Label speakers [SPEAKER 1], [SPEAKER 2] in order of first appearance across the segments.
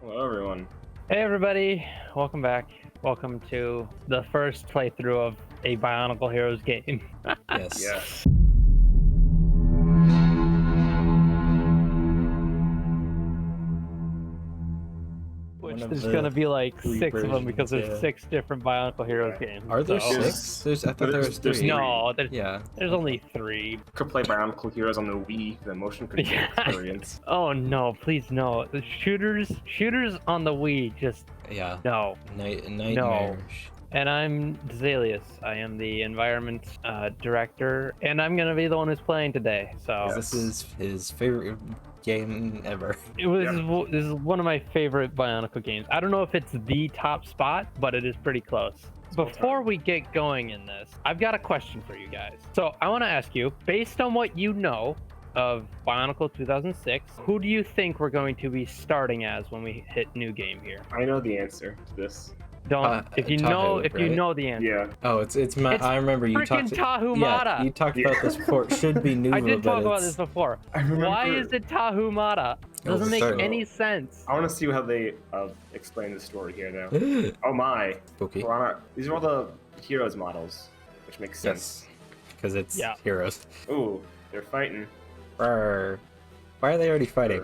[SPEAKER 1] Hello, everyone.
[SPEAKER 2] Hey everybody, welcome back. Welcome to the first playthrough of a Bionicle Heroes game.
[SPEAKER 3] Yes.
[SPEAKER 1] Yes.
[SPEAKER 2] Which
[SPEAKER 3] One of
[SPEAKER 2] there's
[SPEAKER 3] the
[SPEAKER 2] gonna be like
[SPEAKER 3] three
[SPEAKER 2] 6 of them because
[SPEAKER 3] versions,
[SPEAKER 2] there's
[SPEAKER 3] yeah.
[SPEAKER 2] 6 different Bionicle Heroes
[SPEAKER 1] Yeah.
[SPEAKER 2] games.
[SPEAKER 3] Are there
[SPEAKER 2] so-
[SPEAKER 3] six? I thought there was
[SPEAKER 1] there's
[SPEAKER 3] three.
[SPEAKER 2] No, there's
[SPEAKER 3] Yeah.
[SPEAKER 2] only 3.
[SPEAKER 1] Could play Bionicle Heroes on the Wii, the motion control
[SPEAKER 2] Yeah.
[SPEAKER 1] experience.
[SPEAKER 2] Oh no, please no. The shooters on the Wii, just
[SPEAKER 3] Yeah.
[SPEAKER 2] no.
[SPEAKER 3] Nightmarish.
[SPEAKER 2] And I'm Zalius. I am the environment director, and I'm gonna be the one who's playing today. So
[SPEAKER 1] Yes.
[SPEAKER 3] This is his favorite game ever.
[SPEAKER 2] This is one of my favorite Bionicle games. I don't know if it's the top spot, but it is pretty close. Before we get going in this, I've got a question for you guys. So I want to ask you, based on what you know of Bionicle 2006, who do you think we're going to be starting as when we hit new game here?
[SPEAKER 1] I know the answer to this.
[SPEAKER 2] Don't if you know
[SPEAKER 3] Tahu,
[SPEAKER 2] you
[SPEAKER 3] right?
[SPEAKER 2] know the answer.
[SPEAKER 1] Yeah.
[SPEAKER 3] Oh, it's
[SPEAKER 2] It's
[SPEAKER 3] I remember you
[SPEAKER 2] Freaking
[SPEAKER 3] talked.
[SPEAKER 2] Tahu
[SPEAKER 3] Yeah,
[SPEAKER 2] Mata.
[SPEAKER 3] you talked about this before. It should be Nuva,
[SPEAKER 2] I did talk
[SPEAKER 3] but
[SPEAKER 2] about
[SPEAKER 3] it's...
[SPEAKER 2] this before.
[SPEAKER 1] I remember.
[SPEAKER 2] Why is it Tahu Mata? Doesn't make
[SPEAKER 3] sorry.
[SPEAKER 2] any sense.
[SPEAKER 1] I want to see how they explain the story here now. Oh my.
[SPEAKER 3] Spooky.
[SPEAKER 1] These are all the heroes models, which makes sense.
[SPEAKER 3] Yes, because it's
[SPEAKER 2] Yeah.
[SPEAKER 3] heroes.
[SPEAKER 1] Ooh, they're fighting.
[SPEAKER 3] Arr. Why are they already fighting?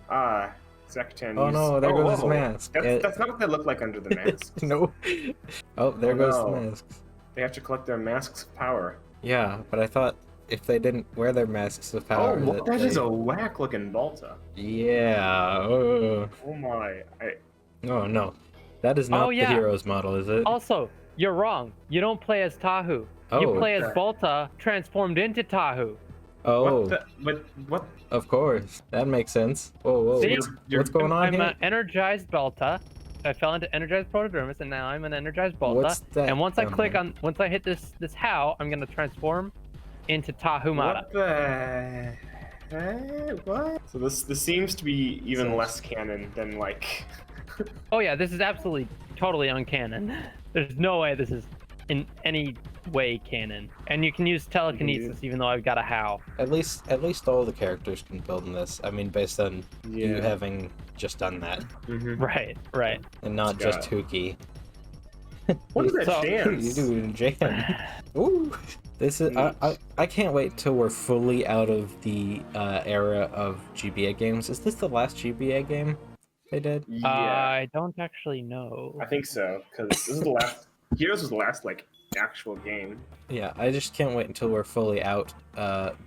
[SPEAKER 1] Ah, Sectan.
[SPEAKER 3] Oh no, there goes his mask.
[SPEAKER 1] That's not what they look like under the mask.
[SPEAKER 3] No. Oh, there
[SPEAKER 1] Oh,
[SPEAKER 3] goes
[SPEAKER 1] no.
[SPEAKER 3] the masks.
[SPEAKER 1] They have to collect their masks of power.
[SPEAKER 3] Yeah, but I thought if they didn't wear their masks of power,
[SPEAKER 1] Oh, that is
[SPEAKER 3] they-
[SPEAKER 1] a whack-looking Balta.
[SPEAKER 3] Yeah. Oh.
[SPEAKER 1] Oh my.
[SPEAKER 3] Oh no, that is not
[SPEAKER 2] Oh, yeah.
[SPEAKER 3] the heroes model, is it?
[SPEAKER 2] Also, you're wrong. You don't play as Tahu. You
[SPEAKER 3] Oh.
[SPEAKER 2] play as
[SPEAKER 1] Okay.
[SPEAKER 2] Balta transformed into Tahu.
[SPEAKER 3] Oh,
[SPEAKER 1] What?
[SPEAKER 3] of course, that makes sense. Whoa, whoa,
[SPEAKER 2] See?
[SPEAKER 3] what's going on
[SPEAKER 2] I'm
[SPEAKER 3] here?
[SPEAKER 2] an energized Balta. I fell into energized Protodermis, and now I'm an energized Balta.
[SPEAKER 3] What's that
[SPEAKER 2] And once I
[SPEAKER 3] down
[SPEAKER 2] click
[SPEAKER 3] there?
[SPEAKER 2] once I hit this how, I'm gonna transform into Tahu Mata.
[SPEAKER 1] What the heck? What? So this seems to be even
[SPEAKER 3] So-
[SPEAKER 1] less canon than like.
[SPEAKER 2] Oh yeah, this is absolutely totally uncanon. There's no way this is in any way canon. And you can use telekinesis even though I've got a how.
[SPEAKER 3] At least all the characters can build in this. I mean, based on you having just done that,
[SPEAKER 1] Mhm.
[SPEAKER 2] Right.
[SPEAKER 3] and not just
[SPEAKER 1] Scott.
[SPEAKER 3] Huki.
[SPEAKER 1] What is that
[SPEAKER 2] So-
[SPEAKER 3] You
[SPEAKER 1] dance?
[SPEAKER 3] do it in jam. Ooh, this is. I can't wait till we're fully out of the era of GBA games. Is this the last GBA game they did?
[SPEAKER 1] Yeah,
[SPEAKER 2] I don't actually know.
[SPEAKER 1] I think so. Because this is the last. Heroes was the last like actual game.
[SPEAKER 3] Yeah, I just can't wait until we're fully out,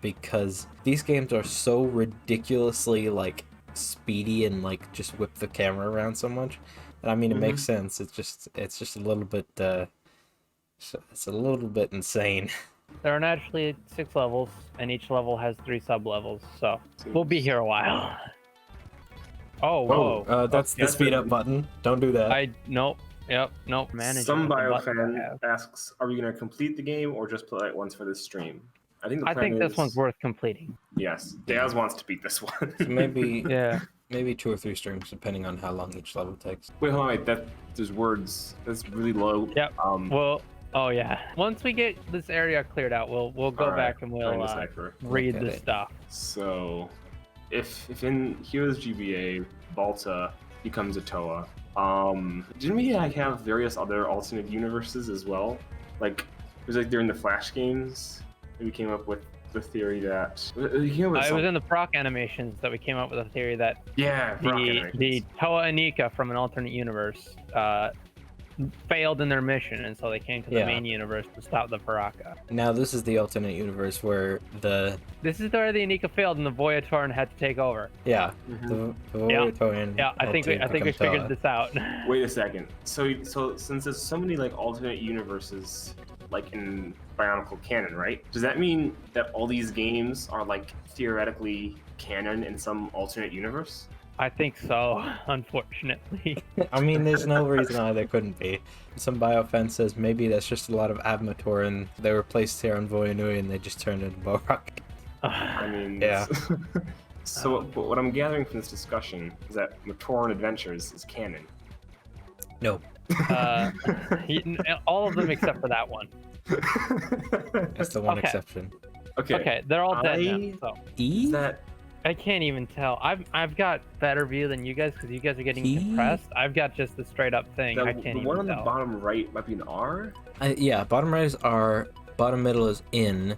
[SPEAKER 3] because these games are so ridiculously like speedy and like just whip the camera around so much. And I mean, it makes sense. It's just a little bit, it's a little bit insane.
[SPEAKER 2] There are naturally 6 levels, and each level has 3 sub-levels, so we'll be here a while. Oh, whoa.
[SPEAKER 3] That's the
[SPEAKER 1] that's
[SPEAKER 3] speed
[SPEAKER 1] a-
[SPEAKER 3] up button. Don't do that.
[SPEAKER 2] Nope. Managing
[SPEAKER 1] Some
[SPEAKER 2] the
[SPEAKER 1] bio
[SPEAKER 2] button I
[SPEAKER 1] fan
[SPEAKER 2] have.
[SPEAKER 1] asks, "Are we gonna complete the game or just play it once for this stream?" I think the
[SPEAKER 2] I
[SPEAKER 1] plan
[SPEAKER 2] think this
[SPEAKER 1] is-
[SPEAKER 2] one's worth completing.
[SPEAKER 1] Yes, Daz wants to beat this one.
[SPEAKER 3] So maybe
[SPEAKER 2] Yeah.
[SPEAKER 3] maybe 2 or 3 streams, depending on how long each level takes.
[SPEAKER 1] Wait, hold on, wait. There's words. That's really low.
[SPEAKER 2] Yep.
[SPEAKER 1] Um.
[SPEAKER 2] Well, oh yeah. Once we get this area cleared out, we'll go
[SPEAKER 1] Alright,
[SPEAKER 2] back and we'll
[SPEAKER 1] trying to decipher.
[SPEAKER 2] read
[SPEAKER 3] Look at
[SPEAKER 2] the
[SPEAKER 3] it.
[SPEAKER 2] stuff.
[SPEAKER 1] So, if in Heroes GBA, Balta becomes a Toa, didn't we like have various other alternate universes as well? Like, it was like during the Flash games, we came up with the theory that
[SPEAKER 2] It was in the proc animations that we came up with a theory that the Toa Anika from an alternate universe failed in their mission, and so they came to the
[SPEAKER 3] Yeah.
[SPEAKER 2] main universe to stop the Baraka.
[SPEAKER 3] Now this is the alternate universe where the
[SPEAKER 2] This is where the Anika failed and the Voya-Nui had to take over.
[SPEAKER 3] the
[SPEAKER 2] Yeah.
[SPEAKER 3] Voya-Nui
[SPEAKER 2] Yeah, I think we
[SPEAKER 3] become
[SPEAKER 2] figured
[SPEAKER 3] Toa.
[SPEAKER 2] this out.
[SPEAKER 1] Wait a second. So since there's so many like alternate universes, like in Bionicle canon, right? Does that mean that all these games are like theoretically canon in some alternate universe?
[SPEAKER 2] I think so, unfortunately.
[SPEAKER 3] I mean, there's no reason why there couldn't be. Some biofan says maybe that's just a lot of Abmator and they were placed here on Voya-Nui and they just turned into Borak.
[SPEAKER 1] I mean,
[SPEAKER 3] Yeah.
[SPEAKER 1] So what I'm gathering from this discussion is that Matoran Adventures is canon.
[SPEAKER 3] No.
[SPEAKER 2] All of them except for that one.
[SPEAKER 3] That's the one
[SPEAKER 2] Okay.
[SPEAKER 3] exception.
[SPEAKER 1] Okay.
[SPEAKER 2] Okay, they're all dead now. So.
[SPEAKER 3] E?
[SPEAKER 1] Is that
[SPEAKER 2] I can't even tell. I've got better view than you guys because you guys are getting compressed. I've got just the straight up thing. I can't
[SPEAKER 1] The
[SPEAKER 2] even
[SPEAKER 1] one on
[SPEAKER 2] tell.
[SPEAKER 1] the bottom right might be an R.
[SPEAKER 3] Yeah, bottom right is R. Bottom middle is in.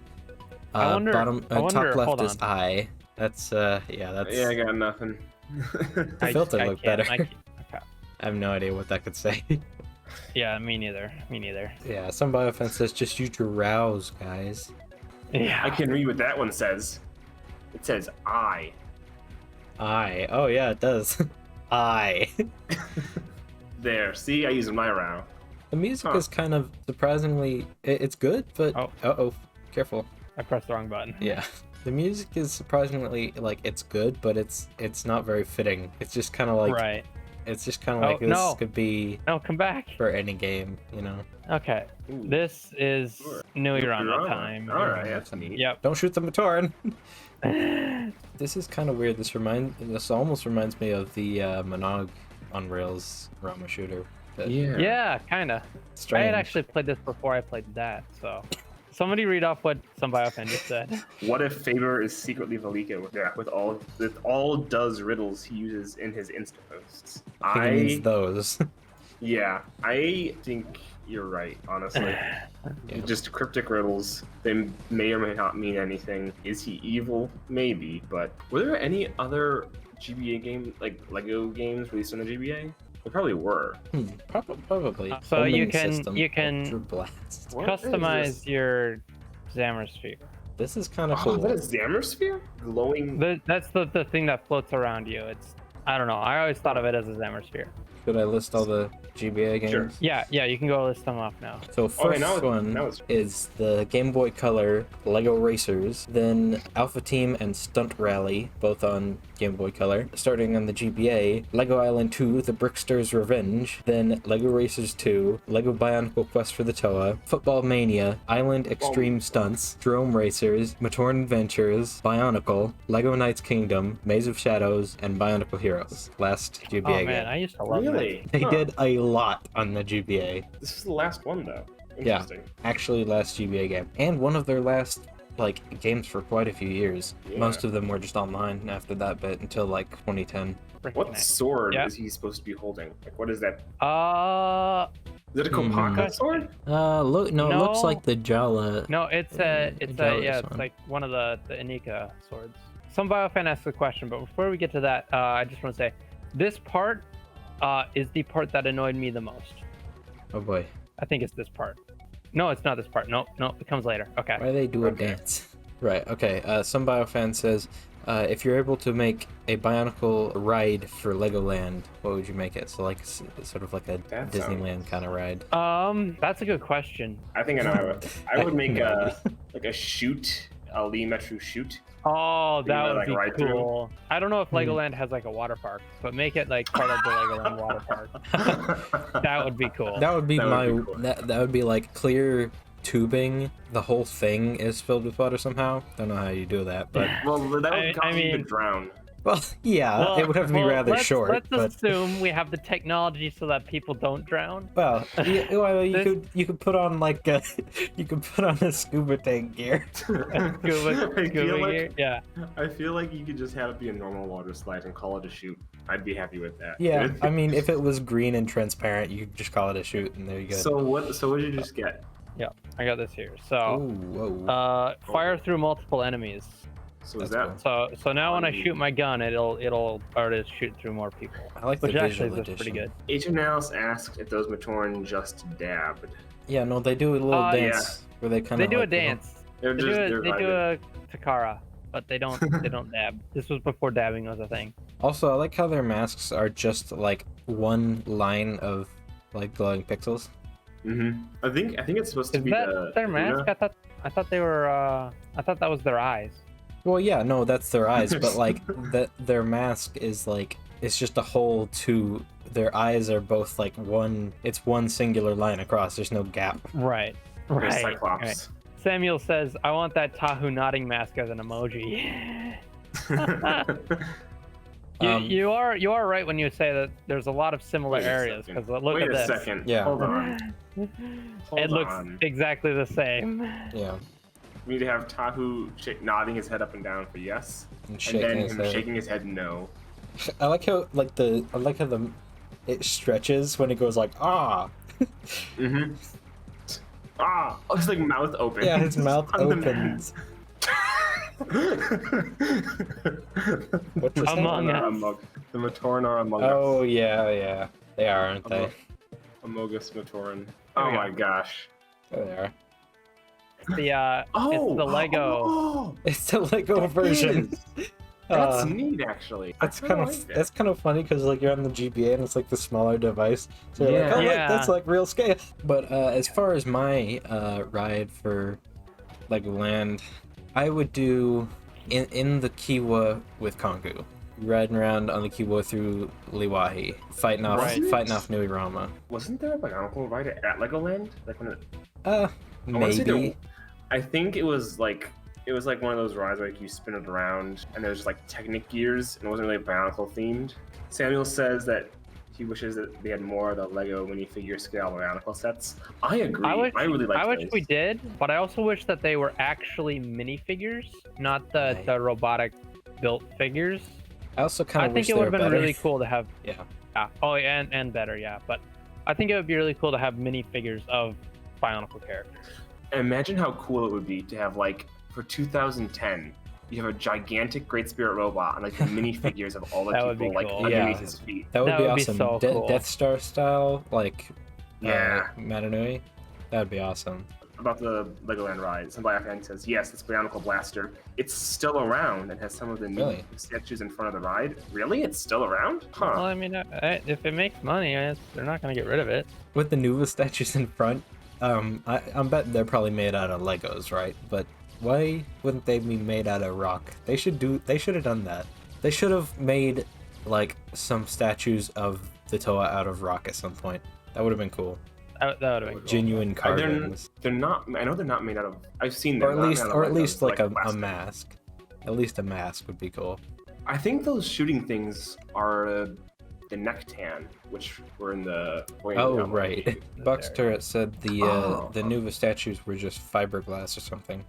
[SPEAKER 2] I wonder.
[SPEAKER 3] Top left
[SPEAKER 2] hold
[SPEAKER 3] is
[SPEAKER 2] on.
[SPEAKER 3] I. That's that's.
[SPEAKER 1] Yeah, I got nothing.
[SPEAKER 3] The filter looked better.
[SPEAKER 2] Okay.
[SPEAKER 3] I have no idea what that could say.
[SPEAKER 2] Yeah, me neither. Me neither.
[SPEAKER 3] Yeah, some biofan says just use your rouse, guys.
[SPEAKER 2] Yeah.
[SPEAKER 1] I can read what that one says. It says I.
[SPEAKER 3] I. Oh yeah, it does. I.
[SPEAKER 1] There. See, I use my row.
[SPEAKER 3] The music is kind of surprisingly. It's good, but oh, careful.
[SPEAKER 2] I pressed the wrong button.
[SPEAKER 3] Yeah. The music is surprisingly like it's good, but it's not very fitting. It's just kind of like
[SPEAKER 2] Right.
[SPEAKER 3] It's just kind of like this could be
[SPEAKER 2] No, come back.
[SPEAKER 3] for any game, you know.
[SPEAKER 2] Okay.
[SPEAKER 1] Ooh.
[SPEAKER 2] This is Nui Rama
[SPEAKER 1] Rama.
[SPEAKER 2] time.
[SPEAKER 1] All right, that's neat.
[SPEAKER 2] Yep.
[SPEAKER 3] Don't shoot the Matoran. This is kind of weird. This almost reminds me of the Monog on Rails Rama shooter. But
[SPEAKER 2] Yeah, kinda.
[SPEAKER 3] strange.
[SPEAKER 2] I had actually played this before I played that, so. Somebody read off what some biofan just said.
[SPEAKER 1] What if Faber is secretly Valika with all does riddles he uses in his insta posts?
[SPEAKER 3] I think it means those.
[SPEAKER 1] Yeah, I think you're right, honestly.
[SPEAKER 3] Yeah.
[SPEAKER 1] Just cryptic riddles. They may or may not mean anything. Is he evil? Maybe, but were there any other GBA game, like Lego games released on the GBA? There probably were.
[SPEAKER 3] Probably.
[SPEAKER 2] So you
[SPEAKER 3] Homing
[SPEAKER 2] can
[SPEAKER 3] system,
[SPEAKER 2] you can
[SPEAKER 3] Ultra Blast.
[SPEAKER 1] What is
[SPEAKER 2] customize
[SPEAKER 1] this?
[SPEAKER 2] your Xamarin Sphere.
[SPEAKER 3] This is kind of
[SPEAKER 1] Oh,
[SPEAKER 3] cool.
[SPEAKER 1] is that a Xamarin Sphere? Glowing.
[SPEAKER 2] That's the thing that floats around you. I don't know. I always thought of it as a Xamarin Sphere.
[SPEAKER 3] Should I list all the GBA games?
[SPEAKER 1] Sure.
[SPEAKER 2] Yeah, you can go list them off now.
[SPEAKER 3] So first
[SPEAKER 1] now
[SPEAKER 3] one
[SPEAKER 1] it's-
[SPEAKER 3] is the Game Boy Color Lego Racers, then Alpha Team and Stunt Rally, both on Game Boy Color. Starting on the GBA, Lego Island 2, The Brickster's Revenge, then Lego Racers 2, Lego Bionicle Quest for the Toa, Football Mania, Island Extreme Stunts, Drome Racers, Matoran Adventures, Bionicle, Lego Knights Kingdom, Maze of Shadows, and Bionicle Heroes. Last GBA
[SPEAKER 2] Oh
[SPEAKER 3] game.
[SPEAKER 2] man, I used to love
[SPEAKER 1] Really?
[SPEAKER 3] They
[SPEAKER 1] Huh.
[SPEAKER 3] did a lot on the GBA.
[SPEAKER 1] This is the last one, though.
[SPEAKER 3] Yeah.
[SPEAKER 1] Interesting.
[SPEAKER 3] Actually, last GBA game. And one of their last, games for quite a few years.
[SPEAKER 1] Yeah.
[SPEAKER 3] Most of them were just online after that bit until, 2010.
[SPEAKER 2] that.
[SPEAKER 1] What sword
[SPEAKER 2] Yeah.
[SPEAKER 1] is he supposed to be holding? Like, what is that?
[SPEAKER 2] Uh,
[SPEAKER 1] Is it a Kopaka
[SPEAKER 3] Hmm.
[SPEAKER 1] sword?
[SPEAKER 3] Look, it looks
[SPEAKER 2] No.
[SPEAKER 3] like the Jala.
[SPEAKER 2] no, it's
[SPEAKER 3] Jealous one.
[SPEAKER 2] like one of the Inika swords. Some biofan asked a question, but before we get to that, I just want to say, this part is the part that annoyed me the most.
[SPEAKER 3] Oh boy.
[SPEAKER 2] I think it's this part. No, it's not this part. No, it comes later. Okay.
[SPEAKER 3] Why they do a
[SPEAKER 1] Okay.
[SPEAKER 3] dance? Right, okay. Some biofan says, if you're able to make a Bionicle ride for Legoland, what would you make it? So, sort of like a
[SPEAKER 1] That
[SPEAKER 3] Disneyland kind of ride.
[SPEAKER 2] That's a good question.
[SPEAKER 1] I think I know. I would make
[SPEAKER 3] No
[SPEAKER 1] a shoot, a Lee Metro shoot.
[SPEAKER 2] Oh, that
[SPEAKER 1] know,
[SPEAKER 2] would be
[SPEAKER 1] ride through?
[SPEAKER 2] cool. I don't know if Legoland has a water park, but make it part of the Legoland water park. That would be cool.
[SPEAKER 3] That would be
[SPEAKER 1] That would
[SPEAKER 3] my
[SPEAKER 1] be cool.
[SPEAKER 3] that would be clear tubing. The whole thing is filled with water somehow. Don't know how you do that, but
[SPEAKER 1] Well, that would cause you to
[SPEAKER 2] mean-
[SPEAKER 1] drown.
[SPEAKER 3] well, yeah,
[SPEAKER 2] Well-
[SPEAKER 3] it would have to be
[SPEAKER 2] well,
[SPEAKER 3] rather
[SPEAKER 2] let's,
[SPEAKER 3] short.
[SPEAKER 2] Let's
[SPEAKER 3] but
[SPEAKER 2] assume we have the technology so that people don't drown.
[SPEAKER 3] you could put on you could put on a scuba tank gear.
[SPEAKER 2] Scuba
[SPEAKER 1] I feel like-
[SPEAKER 2] gear. Yeah.
[SPEAKER 1] I feel like you could just have it be a normal water slide and call it a shoot. I'd be happy with that.
[SPEAKER 3] Yeah, I mean, if it was green and transparent, you could just call it a shoot, and there you go.
[SPEAKER 1] So what did you just get?
[SPEAKER 2] Yeah. I got this here.
[SPEAKER 3] Ooh,
[SPEAKER 2] So,
[SPEAKER 3] whoa.
[SPEAKER 2] fire through multiple enemies.
[SPEAKER 1] So is
[SPEAKER 3] That's
[SPEAKER 1] that
[SPEAKER 2] So now when I shoot my gun, it'll already shoot through more people,
[SPEAKER 3] I like the
[SPEAKER 2] which actually
[SPEAKER 3] visual
[SPEAKER 2] is
[SPEAKER 3] edition.
[SPEAKER 2] pretty good.
[SPEAKER 1] Agent Alice asked if those Matoran just dabbed.
[SPEAKER 3] Yeah, no, they do a little dance where they kind
[SPEAKER 2] They
[SPEAKER 3] of
[SPEAKER 2] do a dance.
[SPEAKER 1] They're
[SPEAKER 2] They
[SPEAKER 1] just
[SPEAKER 2] do
[SPEAKER 1] they're
[SPEAKER 2] they do
[SPEAKER 1] vibing.
[SPEAKER 2] a Takara, but they don't dab. This was before dabbing was a thing.
[SPEAKER 3] Also, I like how their masks are just one line of glowing pixels.
[SPEAKER 1] I think it's supposed to
[SPEAKER 2] Is
[SPEAKER 1] be
[SPEAKER 2] that their mask? I thought they were. I thought that was their eyes.
[SPEAKER 3] Well, yeah, no, that's their eyes, but their mask is it's just a whole two. Their eyes are both one. It's one singular line across. There's no gap.
[SPEAKER 2] Right.
[SPEAKER 1] They're
[SPEAKER 2] Right.
[SPEAKER 1] Cyclops.
[SPEAKER 2] Right. Samuel says, "I want that Tahu nodding mask as an emoji." You are right when you say that there's a lot of similar
[SPEAKER 1] Wait a
[SPEAKER 2] areas
[SPEAKER 1] second.
[SPEAKER 2] because look
[SPEAKER 1] Wait
[SPEAKER 2] at
[SPEAKER 1] a
[SPEAKER 2] this.
[SPEAKER 1] second.
[SPEAKER 3] Yeah.
[SPEAKER 1] Hold on.
[SPEAKER 2] It
[SPEAKER 1] Hold
[SPEAKER 2] looks
[SPEAKER 1] on.
[SPEAKER 2] exactly the same.
[SPEAKER 3] Yeah.
[SPEAKER 1] We need to have Tahu nodding his head up and down for yes, and then him shaking his head no.
[SPEAKER 3] I like how it stretches when it goes like ah.
[SPEAKER 1] Mm-hmm. Ah, oh, his like mouth opens.
[SPEAKER 3] Yeah, his mouth opens.
[SPEAKER 1] What just
[SPEAKER 2] Among Us.
[SPEAKER 1] The Matoran are Among Us.
[SPEAKER 3] Oh yeah, they are, aren't they?
[SPEAKER 1] Amogus Matoran.
[SPEAKER 2] There
[SPEAKER 1] Oh
[SPEAKER 2] we go.
[SPEAKER 1] my gosh.
[SPEAKER 3] There they are.
[SPEAKER 2] It's the Lego.
[SPEAKER 1] Oh,
[SPEAKER 3] It's the Lego version.
[SPEAKER 1] that's neat, actually.
[SPEAKER 3] That's kind of funny because like you're on the GBA and it's like the smaller device. So you're like, oh,
[SPEAKER 2] Yeah.
[SPEAKER 3] look, that's like real scale. But as far as my ride for Legoland, I would do in the Kiwa with Kongu, riding around on the Kiwa through Liwahi, fighting off Nui Rama.
[SPEAKER 1] Wasn't there a Bionicle ride at Legoland? Like when it...
[SPEAKER 3] Maybe.
[SPEAKER 1] I think it was like one of those rides where like, you spin it around and there's like Technic gears and it wasn't really Bionicle themed. Samuel says that he wishes that they had more of the Lego minifigure scale Bionicle sets. I agree. I really like those.
[SPEAKER 2] I wish we did, but I also wish that they were actually minifigures, not the robotic built figures.
[SPEAKER 3] I also kind of
[SPEAKER 2] think it would have been really cool to have.
[SPEAKER 3] Yeah.
[SPEAKER 2] Oh, and better, yeah. But I think it would be really cool to have minifigures of Bionicle characters.
[SPEAKER 1] Imagine how cool it would be to have like for 2010, you have a gigantic Great Spirit robot and like the minifigures of all the
[SPEAKER 2] That would
[SPEAKER 1] people
[SPEAKER 2] be
[SPEAKER 1] like
[SPEAKER 2] cool.
[SPEAKER 1] underneath
[SPEAKER 3] Yeah.
[SPEAKER 1] his feet.
[SPEAKER 3] That would be awesome.
[SPEAKER 2] so cool.
[SPEAKER 3] Death Star style, like
[SPEAKER 1] Yeah.
[SPEAKER 3] Mata-Nui. That would be awesome.
[SPEAKER 1] About the Legoland ride, somebody I says yes, it's Bionicle Blaster. It's still around and has some of the new
[SPEAKER 3] Really?
[SPEAKER 1] statues in front of the ride. Really? It's still around? Huh.
[SPEAKER 2] Well, I mean, if it makes money, they're not going to get rid of it.
[SPEAKER 3] With the Nuva statues in front, I'm betting they're probably made out of Legos, right? But why wouldn't they be made out of rock? They should have done that. They should have made like some statues of the Toa out of rock at some point. That would have been cool.
[SPEAKER 2] That would have been cool.
[SPEAKER 3] Genuine carvings.
[SPEAKER 1] They're not. I know they're not made out of. I've seen them.
[SPEAKER 3] Or at least like a
[SPEAKER 1] plastic.
[SPEAKER 3] mask. At least a mask would be cool.
[SPEAKER 1] I think those shooting things are the Nectan, which were in the.
[SPEAKER 3] Oh right. Buck's
[SPEAKER 2] There.
[SPEAKER 3] Turret said the Nuva statues were just fiberglass or something.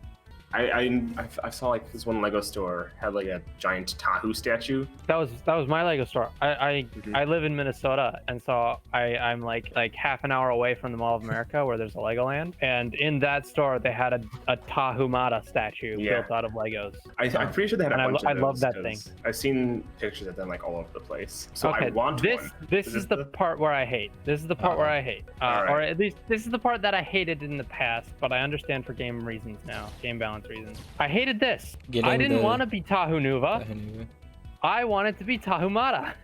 [SPEAKER 1] I saw like this one Lego store had like a giant Tahu statue.
[SPEAKER 2] That was my Lego store. I live in Minnesota, and so I'm like half an hour away from the Mall of America where there's a Legoland, and in that store they had a Tahu Mata statue built out of Legos.
[SPEAKER 1] I'm pretty sure they had a bunch of
[SPEAKER 2] I
[SPEAKER 1] those,
[SPEAKER 2] love that
[SPEAKER 1] 'cause
[SPEAKER 2] thing.
[SPEAKER 1] I've seen pictures of them like all over the place. So
[SPEAKER 2] Okay,
[SPEAKER 1] I want
[SPEAKER 2] this
[SPEAKER 1] one.
[SPEAKER 2] this is the part where I hate. This is the part where I hate,
[SPEAKER 1] Alright.
[SPEAKER 2] or at least this is the part that I hated in the past, but I understand for game reasons now, game balance reasons. I hated this. I didn't want to be Tahu Nuva. I wanted to be Tahu Mata.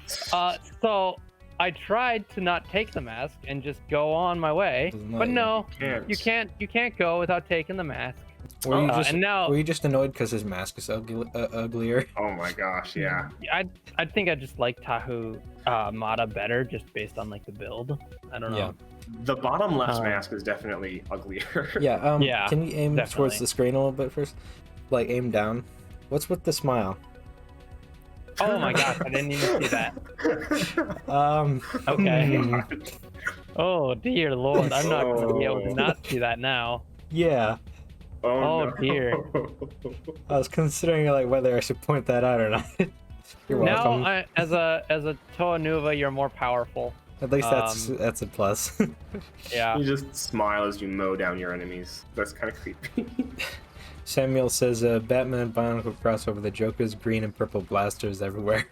[SPEAKER 2] So I tried to not take the mask and just go on my way, but no, you can't go without taking the mask.
[SPEAKER 3] Were you just annoyed because his mask is uglier?
[SPEAKER 1] Oh my gosh, yeah.
[SPEAKER 2] I think I just like Tahu Mata better just based on like the build. I don't know.
[SPEAKER 3] Yeah.
[SPEAKER 1] The bottom left mask is definitely uglier.
[SPEAKER 3] Yeah.
[SPEAKER 2] Yeah,
[SPEAKER 3] Can you aim
[SPEAKER 2] definitely.
[SPEAKER 3] towards the screen a little bit first? Like aim down. What's with the smile?
[SPEAKER 2] Oh my gosh, I didn't even see that. Okay. Oh dear lord, I'm not gonna be able to not see that now.
[SPEAKER 3] Yeah.
[SPEAKER 2] Oh,
[SPEAKER 1] no.
[SPEAKER 2] dear.
[SPEAKER 3] I was considering like whether I should point that out or not. You're welcome.
[SPEAKER 2] Now, as a Toa Nuva, you're more powerful.
[SPEAKER 3] At least that's a plus.
[SPEAKER 2] Yeah.
[SPEAKER 1] You just smile as you mow down your enemies. That's kind of creepy.
[SPEAKER 3] Samuel says, Batman Bionicle crossover, the Joker's green and purple blasters everywhere.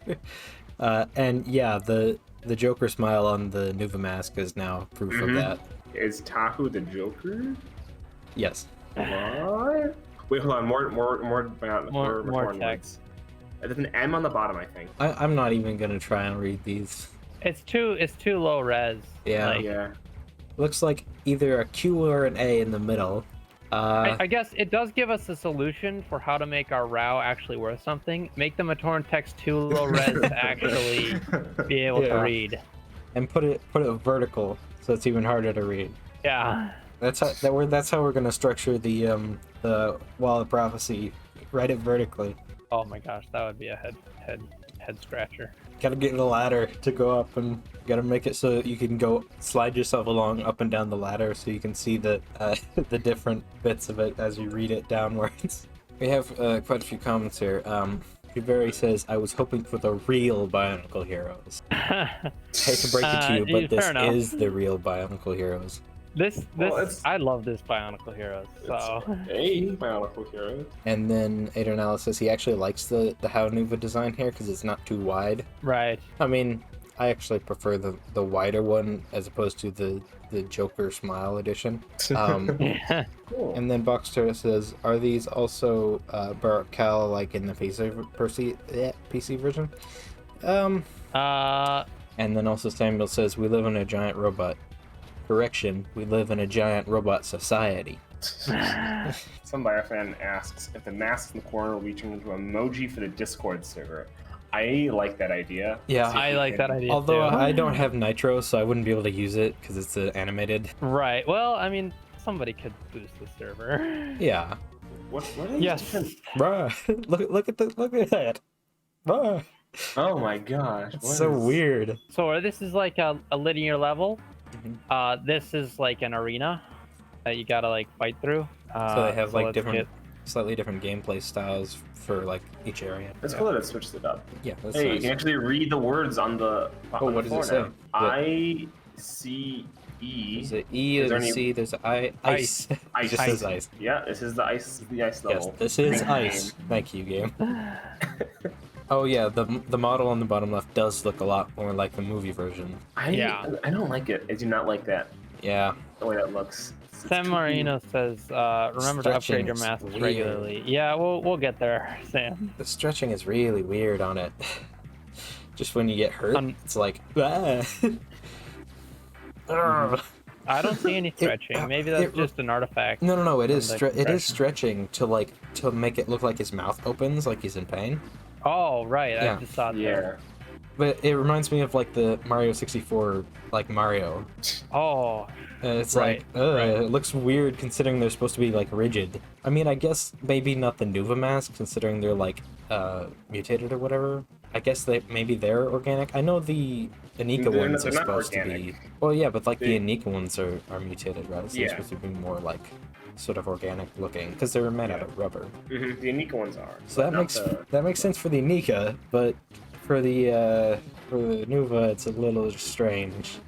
[SPEAKER 3] And yeah, the Joker smile on the Nuva mask is now proof of that.
[SPEAKER 1] Is Tahu the Joker?
[SPEAKER 3] Yes.
[SPEAKER 1] What? Wait, hold on. More
[SPEAKER 2] text.
[SPEAKER 1] words. There's an M on the bottom, I think.
[SPEAKER 3] I'm not even gonna try and read these.
[SPEAKER 2] It's too low res.
[SPEAKER 3] Yeah.
[SPEAKER 2] Like,
[SPEAKER 1] Yeah.
[SPEAKER 3] Looks like either a Q or an A in the middle.
[SPEAKER 2] I guess it does give us a solution for how to make our RAW actually worth something. Make the Matoran text too low res to actually be able to read.
[SPEAKER 3] And put it vertical so it's even harder to read.
[SPEAKER 2] Yeah.
[SPEAKER 3] That's how we're gonna structure the Wall of Prophecy. Write it vertically.
[SPEAKER 2] Oh my gosh, that would be a head scratcher.
[SPEAKER 3] gotta get a ladder to go up, and gotta make it so you can go slide yourself along up and down the ladder so you can see the the different bits of it as you read it downwards. We have quite a few comments here. Very says, I was hoping for the real Bionicle Heroes. I hate to break it to you, but this is the real Bionicle Heroes.
[SPEAKER 2] I love this Bionicle Heroes. So
[SPEAKER 1] a Bionicle Hero.
[SPEAKER 3] And then Adrianella says he actually likes the How-Nuva design here because it's not too wide.
[SPEAKER 2] Right.
[SPEAKER 3] I mean, I actually prefer the wider one as opposed to the Joker Smile edition.
[SPEAKER 1] Cool.
[SPEAKER 3] And then Boxster says, are these also Barak-Cal like in the PC version? And then also Samuel says, we live in a giant robot. Correction, we live in a giant robot society.
[SPEAKER 1] Some Biofan asks if the mask in the corner will be turned into emoji for the Discord server. I like that idea.
[SPEAKER 3] Yeah,
[SPEAKER 2] I like that idea.
[SPEAKER 3] Although
[SPEAKER 2] too.
[SPEAKER 3] I don't have Nitro, so I wouldn't be able to use it because it's animated.
[SPEAKER 2] Right. Well, I mean, somebody could boost the server.
[SPEAKER 3] Yeah.
[SPEAKER 1] What are these
[SPEAKER 2] Yes.
[SPEAKER 1] different-
[SPEAKER 3] Bruh, look at that. Bruh.
[SPEAKER 1] Oh my gosh.
[SPEAKER 3] It's
[SPEAKER 1] what
[SPEAKER 3] so
[SPEAKER 1] is-
[SPEAKER 3] weird.
[SPEAKER 2] So this is like a linear level.
[SPEAKER 3] Mhm.
[SPEAKER 2] This is like an arena that you gotta like fight through.
[SPEAKER 3] So they have like
[SPEAKER 2] let's
[SPEAKER 3] different,
[SPEAKER 2] get-
[SPEAKER 3] slightly different gameplay styles for like each area.
[SPEAKER 1] It's cool that it switched it up.
[SPEAKER 3] Yeah, that's
[SPEAKER 1] Hey, you
[SPEAKER 3] nice.
[SPEAKER 1] can actually read the words on the.
[SPEAKER 3] Oh,
[SPEAKER 1] on
[SPEAKER 3] what
[SPEAKER 1] the
[SPEAKER 3] does it
[SPEAKER 1] floor
[SPEAKER 3] say?
[SPEAKER 1] now. I-C-E.
[SPEAKER 3] There's an E,
[SPEAKER 1] Is
[SPEAKER 3] there's
[SPEAKER 1] there
[SPEAKER 3] a C, there's an I. Ice. It
[SPEAKER 1] Ice.
[SPEAKER 3] just says ice.
[SPEAKER 1] Yeah, this is the ice
[SPEAKER 3] Yes,
[SPEAKER 1] level.
[SPEAKER 3] this is
[SPEAKER 1] Great
[SPEAKER 3] ice.
[SPEAKER 1] name.
[SPEAKER 3] Thank you, game. Oh yeah, the model on the bottom left does look a lot more like the movie version.
[SPEAKER 1] I don't like it. I do not like that.
[SPEAKER 3] Yeah.
[SPEAKER 1] The way that looks. It's
[SPEAKER 2] Sam
[SPEAKER 1] too-
[SPEAKER 2] Marino says, remember to
[SPEAKER 3] Stretching
[SPEAKER 2] upgrade your
[SPEAKER 3] is
[SPEAKER 2] masks
[SPEAKER 3] weird.
[SPEAKER 2] regularly. Yeah, we'll get there, Sam.
[SPEAKER 3] The stretching is really weird on it. Just when you get hurt, it's like, ah. Ugh.
[SPEAKER 2] I don't see any stretching. Maybe that's
[SPEAKER 3] it-
[SPEAKER 2] just an artifact.
[SPEAKER 3] No, it is
[SPEAKER 2] from the
[SPEAKER 3] it is
[SPEAKER 2] compression.
[SPEAKER 3] stretching to make it look like his mouth opens, like he's in pain.
[SPEAKER 2] Oh, right.
[SPEAKER 3] Yeah.
[SPEAKER 2] I just saw it
[SPEAKER 1] Yeah.
[SPEAKER 2] there.
[SPEAKER 3] But it reminds me of like the Mario 64, like Mario.
[SPEAKER 2] Oh,
[SPEAKER 3] It's
[SPEAKER 2] Right,
[SPEAKER 3] like, it looks weird considering they're supposed to be like rigid. I mean, I guess maybe not the Nuva mask considering they're like mutated or whatever. I guess maybe they're organic. I know the Anika
[SPEAKER 1] They're
[SPEAKER 3] ones
[SPEAKER 1] not-
[SPEAKER 3] are
[SPEAKER 1] they're not
[SPEAKER 3] supposed to be.
[SPEAKER 1] organic.
[SPEAKER 3] Well, yeah, but like
[SPEAKER 1] They-
[SPEAKER 3] the Anika ones are mutated, right? So they're
[SPEAKER 1] Yeah.
[SPEAKER 3] supposed to be more like sort of organic looking because they were made out
[SPEAKER 1] Yeah.
[SPEAKER 3] of rubber.
[SPEAKER 1] Mhm, the Anika ones are.
[SPEAKER 3] So that
[SPEAKER 1] but not
[SPEAKER 3] makes
[SPEAKER 1] the-
[SPEAKER 3] that makes sense for the Anika, but for the Nuva, it's a little strange.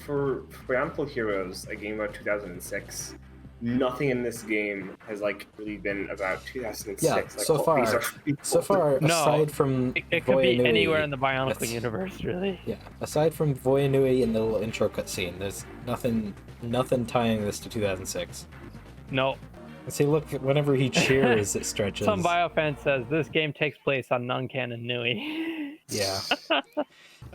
[SPEAKER 1] For Bionicle Heroes, a game about 2006, nothing in this game has like really been about 2006.
[SPEAKER 3] Yeah,
[SPEAKER 1] Like,
[SPEAKER 3] so
[SPEAKER 1] all
[SPEAKER 3] far-
[SPEAKER 1] things are really
[SPEAKER 3] So
[SPEAKER 1] cool.
[SPEAKER 3] far,
[SPEAKER 2] No,
[SPEAKER 3] aside from
[SPEAKER 2] it could be
[SPEAKER 3] Voya-Nui,
[SPEAKER 2] anywhere in the Bionicle
[SPEAKER 3] that's-
[SPEAKER 2] universe, really.
[SPEAKER 3] Yeah, aside from Voya-Nui and the little intro cutscene, there's nothing tying this to 2006.
[SPEAKER 2] No.
[SPEAKER 3] See, look, whenever he cheers, it stretches.
[SPEAKER 2] Some biofan says this game takes place on non-canon Nui.
[SPEAKER 3] Yeah.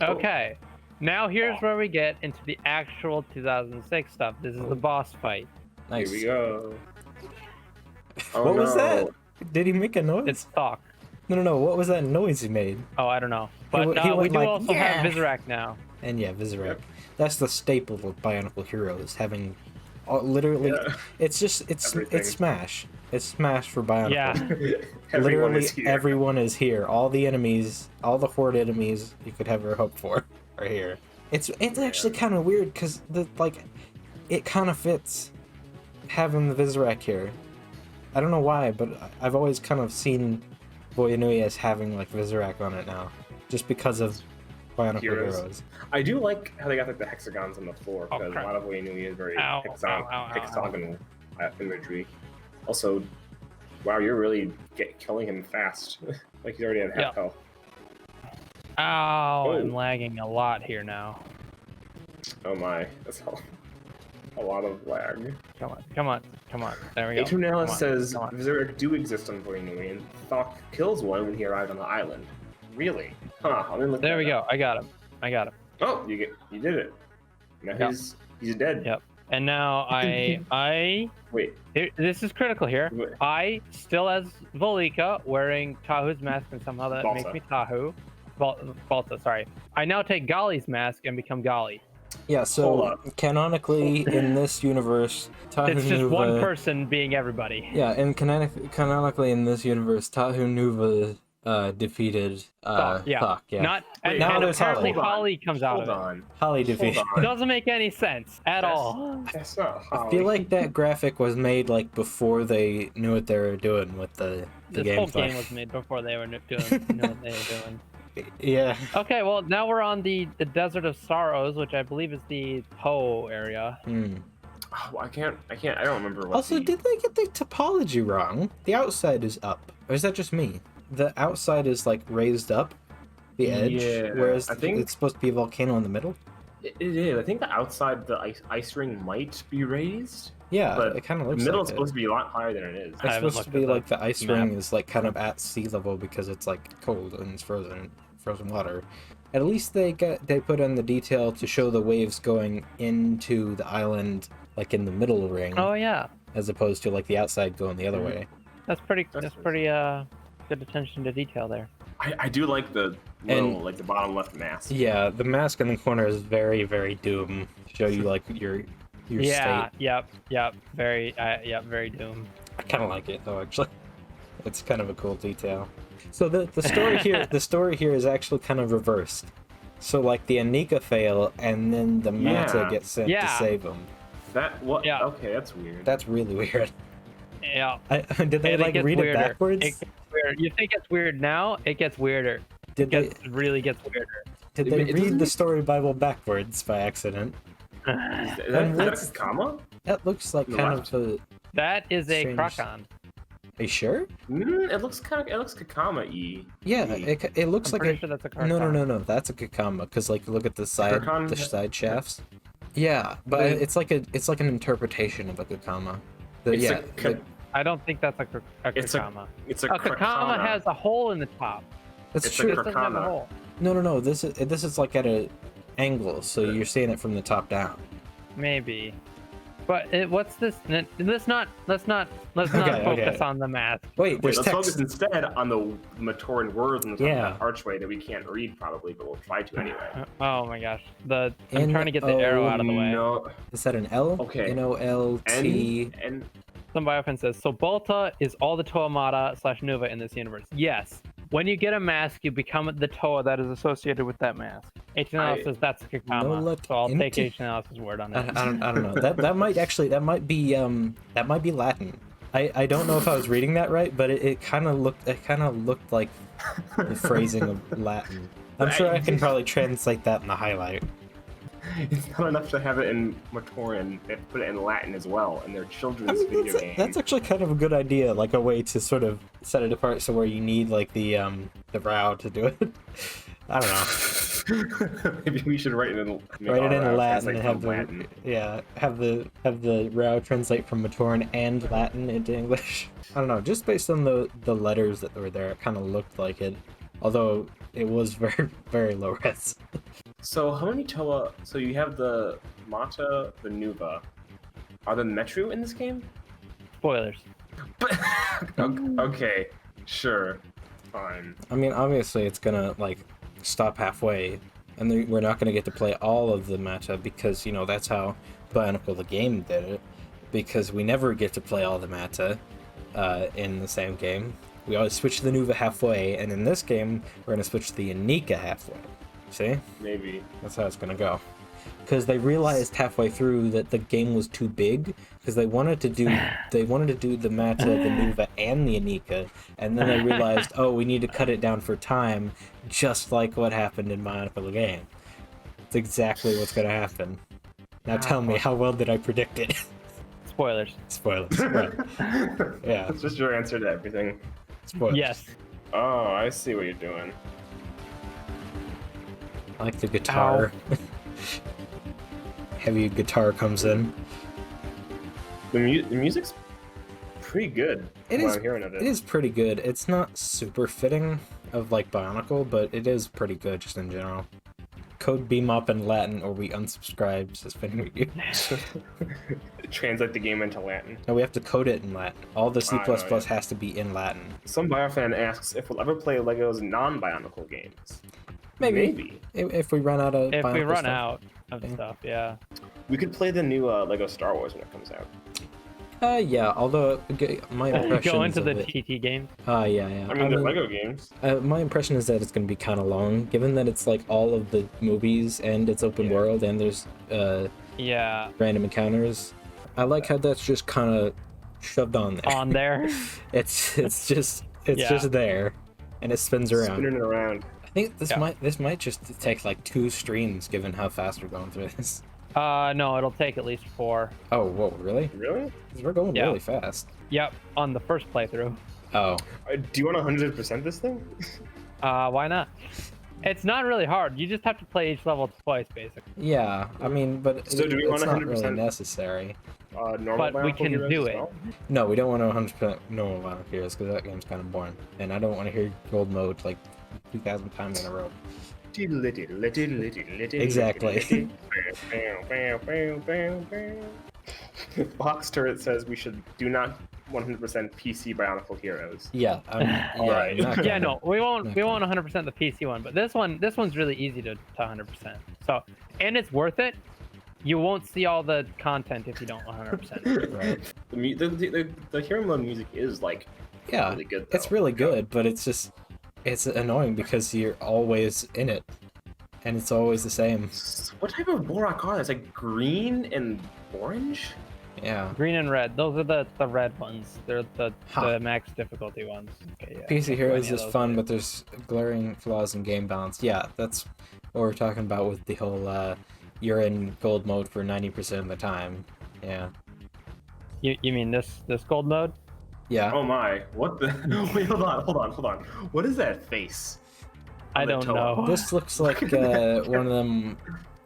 [SPEAKER 2] Okay. Now here's where we get into the actual 2006 stuff. This is the boss fight.
[SPEAKER 3] Nice.
[SPEAKER 1] Here we go. Oh,
[SPEAKER 3] What was
[SPEAKER 1] no.
[SPEAKER 3] that? Did he make a noise?
[SPEAKER 2] It's talk.
[SPEAKER 3] No. What was that noise he made?
[SPEAKER 2] Oh, I don't know. But
[SPEAKER 3] he
[SPEAKER 2] we
[SPEAKER 3] went
[SPEAKER 2] do
[SPEAKER 3] like,
[SPEAKER 2] also
[SPEAKER 3] "Yeah."
[SPEAKER 2] have Vizrak now.
[SPEAKER 3] And yeah, Vizrak.
[SPEAKER 1] Yep.
[SPEAKER 3] That's the staple of Bionicle Heroes, having literally.
[SPEAKER 1] Yeah.
[SPEAKER 3] It's just
[SPEAKER 1] Everything.
[SPEAKER 3] it's Smash. It's Smash for Bionicle.
[SPEAKER 2] Yeah.
[SPEAKER 1] Everyone
[SPEAKER 3] Literally
[SPEAKER 1] is here.
[SPEAKER 3] everyone is here. All the enemies, all the horde enemies you could ever hope for are here. It's actually kind of weird because it kind of fits having the Vizrak here. I don't know why, but I've always kind of seen Voya-Nui as having like Vizrak on it now, just because of Bionicle Heroes.
[SPEAKER 1] I do like how they got like the hexagons on the floor
[SPEAKER 2] Oh,
[SPEAKER 1] because
[SPEAKER 2] crap.
[SPEAKER 1] a lot of Voya-Nui is very
[SPEAKER 2] Ow, ow, ow, ow.
[SPEAKER 1] hexagonal imagery. Also, wow, you're really killing him fast. Like he's already at half
[SPEAKER 2] Yeah.
[SPEAKER 1] health.
[SPEAKER 2] Ow,
[SPEAKER 1] Oh.
[SPEAKER 2] I'm lagging a lot here now.
[SPEAKER 1] Oh my, that's a lot of lag.
[SPEAKER 2] Come on. There we go.
[SPEAKER 1] Atronella
[SPEAKER 2] Come on,
[SPEAKER 1] says
[SPEAKER 2] come on.
[SPEAKER 1] Vizrak do exist on Voya-Nui, and Thok kills one when he arrived on the island. Really? Huh? Let me look.
[SPEAKER 2] There
[SPEAKER 1] that
[SPEAKER 2] we
[SPEAKER 1] up.
[SPEAKER 2] go. I got him.
[SPEAKER 1] Oh, you did it. Now
[SPEAKER 2] Yep.
[SPEAKER 1] he's dead.
[SPEAKER 2] Yep. And now
[SPEAKER 1] Wait.
[SPEAKER 2] this is critical here.
[SPEAKER 1] Wait.
[SPEAKER 2] I still as Volika wearing Tahu's mask, and somehow that
[SPEAKER 1] Balsa.
[SPEAKER 2] makes me Tahu. Balsa, sorry. I now take Golly's mask and become Golly.
[SPEAKER 3] Yeah,
[SPEAKER 1] Hold
[SPEAKER 3] so
[SPEAKER 1] up.
[SPEAKER 3] canonically in this universe,
[SPEAKER 2] It's just one
[SPEAKER 3] Tahu-Nuva.
[SPEAKER 2] person being everybody.
[SPEAKER 3] Yeah, and canonically in this universe, Tahu-Nuva defeated
[SPEAKER 2] Yeah.
[SPEAKER 3] Thok, yeah.
[SPEAKER 2] Not
[SPEAKER 1] Wait,
[SPEAKER 2] and,
[SPEAKER 3] now
[SPEAKER 2] and
[SPEAKER 3] there's
[SPEAKER 2] apparently
[SPEAKER 1] Holly.
[SPEAKER 2] Holly comes out
[SPEAKER 1] Hold
[SPEAKER 2] of it.
[SPEAKER 1] on.
[SPEAKER 3] Holly defeated.
[SPEAKER 1] Hold
[SPEAKER 2] It
[SPEAKER 1] on.
[SPEAKER 2] doesn't make any sense at all.
[SPEAKER 1] That's not Holly.
[SPEAKER 3] I feel like that graphic was made like before they knew what they were doing with the
[SPEAKER 2] This
[SPEAKER 3] gameplay.
[SPEAKER 2] whole game was made before they were knew what they were doing.
[SPEAKER 3] Yeah.
[SPEAKER 2] Okay, well now we're on the Desert of Sorrows, which I believe is the Po area.
[SPEAKER 1] Oh, I don't remember what
[SPEAKER 3] Also,
[SPEAKER 1] the...
[SPEAKER 3] did they get the topology wrong? The outside is up, or is that just me? The outside is like raised up, the edge,
[SPEAKER 1] Yeah,
[SPEAKER 3] whereas
[SPEAKER 1] I think-
[SPEAKER 3] it's supposed to be a volcano in the middle.
[SPEAKER 1] It is. I think the outside, the ice ring might be raised.
[SPEAKER 3] Yeah,
[SPEAKER 1] But
[SPEAKER 3] it kind of
[SPEAKER 1] The
[SPEAKER 3] looks
[SPEAKER 1] middle
[SPEAKER 3] like
[SPEAKER 1] is
[SPEAKER 3] it.
[SPEAKER 1] supposed to be a lot higher than it is.
[SPEAKER 3] It's
[SPEAKER 2] I haven't
[SPEAKER 3] supposed to
[SPEAKER 2] looked
[SPEAKER 3] be
[SPEAKER 2] at
[SPEAKER 3] like the ice
[SPEAKER 2] map.
[SPEAKER 3] ring is like kind of at sea level because it's like cold and it's frozen water. At least they put in the detail to show the waves going into the island, like in the middle ring,
[SPEAKER 2] Oh yeah,
[SPEAKER 3] as opposed to like the outside going the other way.
[SPEAKER 2] that's pretty
[SPEAKER 1] That's
[SPEAKER 2] good attention to detail there.
[SPEAKER 1] I do like the little, like the bottom left mask.
[SPEAKER 3] Yeah, the mask in the corner is very, very Doom. To show you like your
[SPEAKER 2] Yeah,
[SPEAKER 3] state.
[SPEAKER 2] yep, very Doom.
[SPEAKER 3] I kind of like it though, actually. It's kind of a cool detail. So the story here is actually kind of reversed. So like the Anika fail, and then the Mata
[SPEAKER 1] Yeah.
[SPEAKER 3] gets sent to save them.
[SPEAKER 1] That what?
[SPEAKER 2] Yeah.
[SPEAKER 1] Okay, that's weird.
[SPEAKER 3] That's really weird.
[SPEAKER 2] Yeah.
[SPEAKER 3] Did they
[SPEAKER 2] And
[SPEAKER 3] like
[SPEAKER 2] gets
[SPEAKER 3] read
[SPEAKER 2] weirder.
[SPEAKER 3] it backwards?
[SPEAKER 2] It gets weird. You think it's weird now? It gets weirder.
[SPEAKER 3] Did
[SPEAKER 2] It really gets weirder.
[SPEAKER 3] they
[SPEAKER 1] It
[SPEAKER 3] read
[SPEAKER 1] doesn't
[SPEAKER 3] the
[SPEAKER 1] make-
[SPEAKER 3] story Bible backwards by accident?
[SPEAKER 1] Is
[SPEAKER 3] And
[SPEAKER 1] that
[SPEAKER 3] what's-
[SPEAKER 1] a comma?
[SPEAKER 3] That looks like
[SPEAKER 1] The
[SPEAKER 3] kind
[SPEAKER 1] left.
[SPEAKER 3] of a.
[SPEAKER 2] That is a
[SPEAKER 3] Strange.
[SPEAKER 2] Krokon.
[SPEAKER 3] Are you sure?
[SPEAKER 1] It looks Kakama-y.
[SPEAKER 3] Yeah,
[SPEAKER 1] E.
[SPEAKER 3] it looks
[SPEAKER 2] I'm
[SPEAKER 3] like
[SPEAKER 2] pretty
[SPEAKER 3] a.
[SPEAKER 2] sure that's a Krokon.
[SPEAKER 3] No. That's a Kakama because like look at the
[SPEAKER 1] Kakama-
[SPEAKER 3] side shafts. Yeah, but
[SPEAKER 1] Wait.
[SPEAKER 3] it's like an interpretation of a Kakama.
[SPEAKER 1] It's
[SPEAKER 3] Yeah,
[SPEAKER 1] a ka-
[SPEAKER 2] I don't think that's a
[SPEAKER 1] It's a-
[SPEAKER 2] Krokama.
[SPEAKER 1] It's a
[SPEAKER 2] A Kakama
[SPEAKER 1] Krakana.
[SPEAKER 2] has a hole in the top.
[SPEAKER 3] that's
[SPEAKER 1] it's a
[SPEAKER 3] true.
[SPEAKER 2] This doesn't have a
[SPEAKER 1] Krokana.
[SPEAKER 2] hole.
[SPEAKER 3] No. This is like at a angle, so you're seeing it from the top down.
[SPEAKER 2] Maybe. But what's this? Let's not
[SPEAKER 3] Okay,
[SPEAKER 2] focus on the mask.
[SPEAKER 3] Wait,
[SPEAKER 1] Wait,
[SPEAKER 3] there's
[SPEAKER 1] let's
[SPEAKER 3] text.
[SPEAKER 1] focus instead on the Matoran words on the top
[SPEAKER 3] Yeah.
[SPEAKER 1] of that archway that we can't read probably, but we'll try to anyway.
[SPEAKER 2] Oh my gosh. I'm trying to get the arrow out of the way.
[SPEAKER 1] No,
[SPEAKER 3] Is that an L?
[SPEAKER 1] Okay.
[SPEAKER 3] NOLT.
[SPEAKER 1] and
[SPEAKER 2] Some biofan says, so Balta is all the Toa Mata / Nuva in this universe. Yes. When you get a mask, you become the Toa that is associated with that mask. HNL says that's Kakama,
[SPEAKER 3] Nolet
[SPEAKER 2] so I'll take
[SPEAKER 3] inti-
[SPEAKER 2] HNL's word on
[SPEAKER 3] I
[SPEAKER 2] it.
[SPEAKER 3] don't know. That might be Latin. I don't know if I was reading that right, but it kind of looked like the phrasing of Latin. I'm sure I can probably translate that in the highlight.
[SPEAKER 1] it's not enough to have it in Matoran. They put it in Latin as well in their children's video game.
[SPEAKER 3] That's actually kind of a good idea, like a way to sort of set it apart, so where you need like the RAW to do it. I don't know.
[SPEAKER 1] Maybe we should write it in
[SPEAKER 3] Latin and have
[SPEAKER 1] Latin.
[SPEAKER 3] have the RAW translate from Matoran and Latin into English. I don't know, just based on the letters that were there, it kind of looked like it, although it was very, very low res.
[SPEAKER 1] So how many Toa? So you have the Mata, the Nuva. Are the Metru in this game?
[SPEAKER 2] Spoilers.
[SPEAKER 1] But okay, sure, fine.
[SPEAKER 3] I mean, obviously it's gonna like stop halfway, and we're not gonna get to play all of the Mata because that's how Bionicle the game did it. Because we never get to play all the Mata in the same game. We always switch to the Nuva halfway, and in this game we're gonna switch to the Anika halfway. See?
[SPEAKER 1] Maybe.
[SPEAKER 3] That's how it's gonna go. Because they realized halfway through that the game was too big. Because they wanted to do the Mata, the Nuva, and the Anika, and then they realized, oh, we need to cut it down for time, just like what happened in Bionicle the game. It's exactly what's gonna happen. Now tell me, how well did I predict it?
[SPEAKER 2] Spoilers.
[SPEAKER 3] Spoilers. Right. Yeah.
[SPEAKER 1] That's just your answer to everything.
[SPEAKER 3] Spoilers.
[SPEAKER 2] Yes.
[SPEAKER 1] Oh, I see what you're doing.
[SPEAKER 3] I like the guitar. Heavy guitar comes in.
[SPEAKER 1] The music's pretty good.
[SPEAKER 3] It
[SPEAKER 1] from what
[SPEAKER 3] is.
[SPEAKER 1] I'm hearing of
[SPEAKER 3] It is pretty good. It's not super fitting of like Bionicle, but it is pretty good just in general. Code beam up in Latin or we unsubscribe, says Finweed.
[SPEAKER 1] Translate the game into Latin.
[SPEAKER 3] No, we have to code it in Latin. All the C++
[SPEAKER 1] I know, yeah.
[SPEAKER 3] has to be in Latin.
[SPEAKER 1] Some Biofan asks if we'll ever play Lego's non-Bionicle games.
[SPEAKER 3] Maybe. If we run out of
[SPEAKER 2] If we
[SPEAKER 3] Bionicle
[SPEAKER 2] run
[SPEAKER 3] stuff.
[SPEAKER 2] out of stuff, yeah.
[SPEAKER 1] We could play the new Lego Star Wars when it comes out.
[SPEAKER 3] Yeah, although my impression
[SPEAKER 2] Go into
[SPEAKER 3] of
[SPEAKER 2] the
[SPEAKER 3] it...
[SPEAKER 2] TT game.
[SPEAKER 3] Yeah.
[SPEAKER 1] I mean, they're Lego games.
[SPEAKER 3] My impression is that it's going to be kind of long, given that it's like all of the movies and it's open world and there's
[SPEAKER 2] Yeah.
[SPEAKER 3] random encounters. I like how that's just kind of shoved on there.
[SPEAKER 2] On there.
[SPEAKER 3] It's just there, and it spins around.
[SPEAKER 1] Spinning it around.
[SPEAKER 3] I think this might just take like 2 streams, given how fast we're going through this.
[SPEAKER 2] No, it'll take at least 4.
[SPEAKER 3] Oh, whoa, really?
[SPEAKER 1] Really?
[SPEAKER 3] 'Cause we're going really fast.
[SPEAKER 2] Yep, on the first playthrough.
[SPEAKER 3] Oh.
[SPEAKER 1] Do you want 100% this thing?
[SPEAKER 2] Why not? It's not really hard. You just have to play each level twice, basically.
[SPEAKER 3] Yeah, I mean, but
[SPEAKER 1] So do we want
[SPEAKER 3] it's not
[SPEAKER 1] 100%?
[SPEAKER 3] really necessary.
[SPEAKER 1] Normal
[SPEAKER 2] But we
[SPEAKER 1] Bionicle
[SPEAKER 2] can
[SPEAKER 1] Heroes
[SPEAKER 2] do
[SPEAKER 1] as
[SPEAKER 2] it.
[SPEAKER 1] well?
[SPEAKER 3] No, we don't want 100% normal Violent Heroes, because that game's kind of boring. And I don't want to hear gold mode like 2,000 times in a row. Exactly.
[SPEAKER 1] Box Turret says we do not 100% PC Bionicle Heroes.
[SPEAKER 3] Yeah,
[SPEAKER 1] Alright.
[SPEAKER 2] Yeah, no, we won't 100% the PC one, but this one's really easy to 100%. So, and it's worth it. You won't see all the content if you don't 100%.
[SPEAKER 3] Right.
[SPEAKER 1] The hero mode music is like really good. Though.
[SPEAKER 3] It's really good, but it's annoying because you're always in it, and it's always the same.
[SPEAKER 1] What type of Borak are they? It's like green and orange.
[SPEAKER 3] Yeah.
[SPEAKER 2] Green and red, those are the red ones. They're the max difficulty ones. Okay, yeah.
[SPEAKER 3] PC Heroes is fun,
[SPEAKER 2] later.
[SPEAKER 3] but there's glaring flaws in game balance. Yeah, that's what we're talking about with the whole you're in gold mode for 90% of the time. Yeah.
[SPEAKER 2] You mean this gold mode?
[SPEAKER 3] Yeah.
[SPEAKER 1] Oh my! What the? Wait, hold on. What is that face?
[SPEAKER 2] I don't know.
[SPEAKER 3] This looks like one of them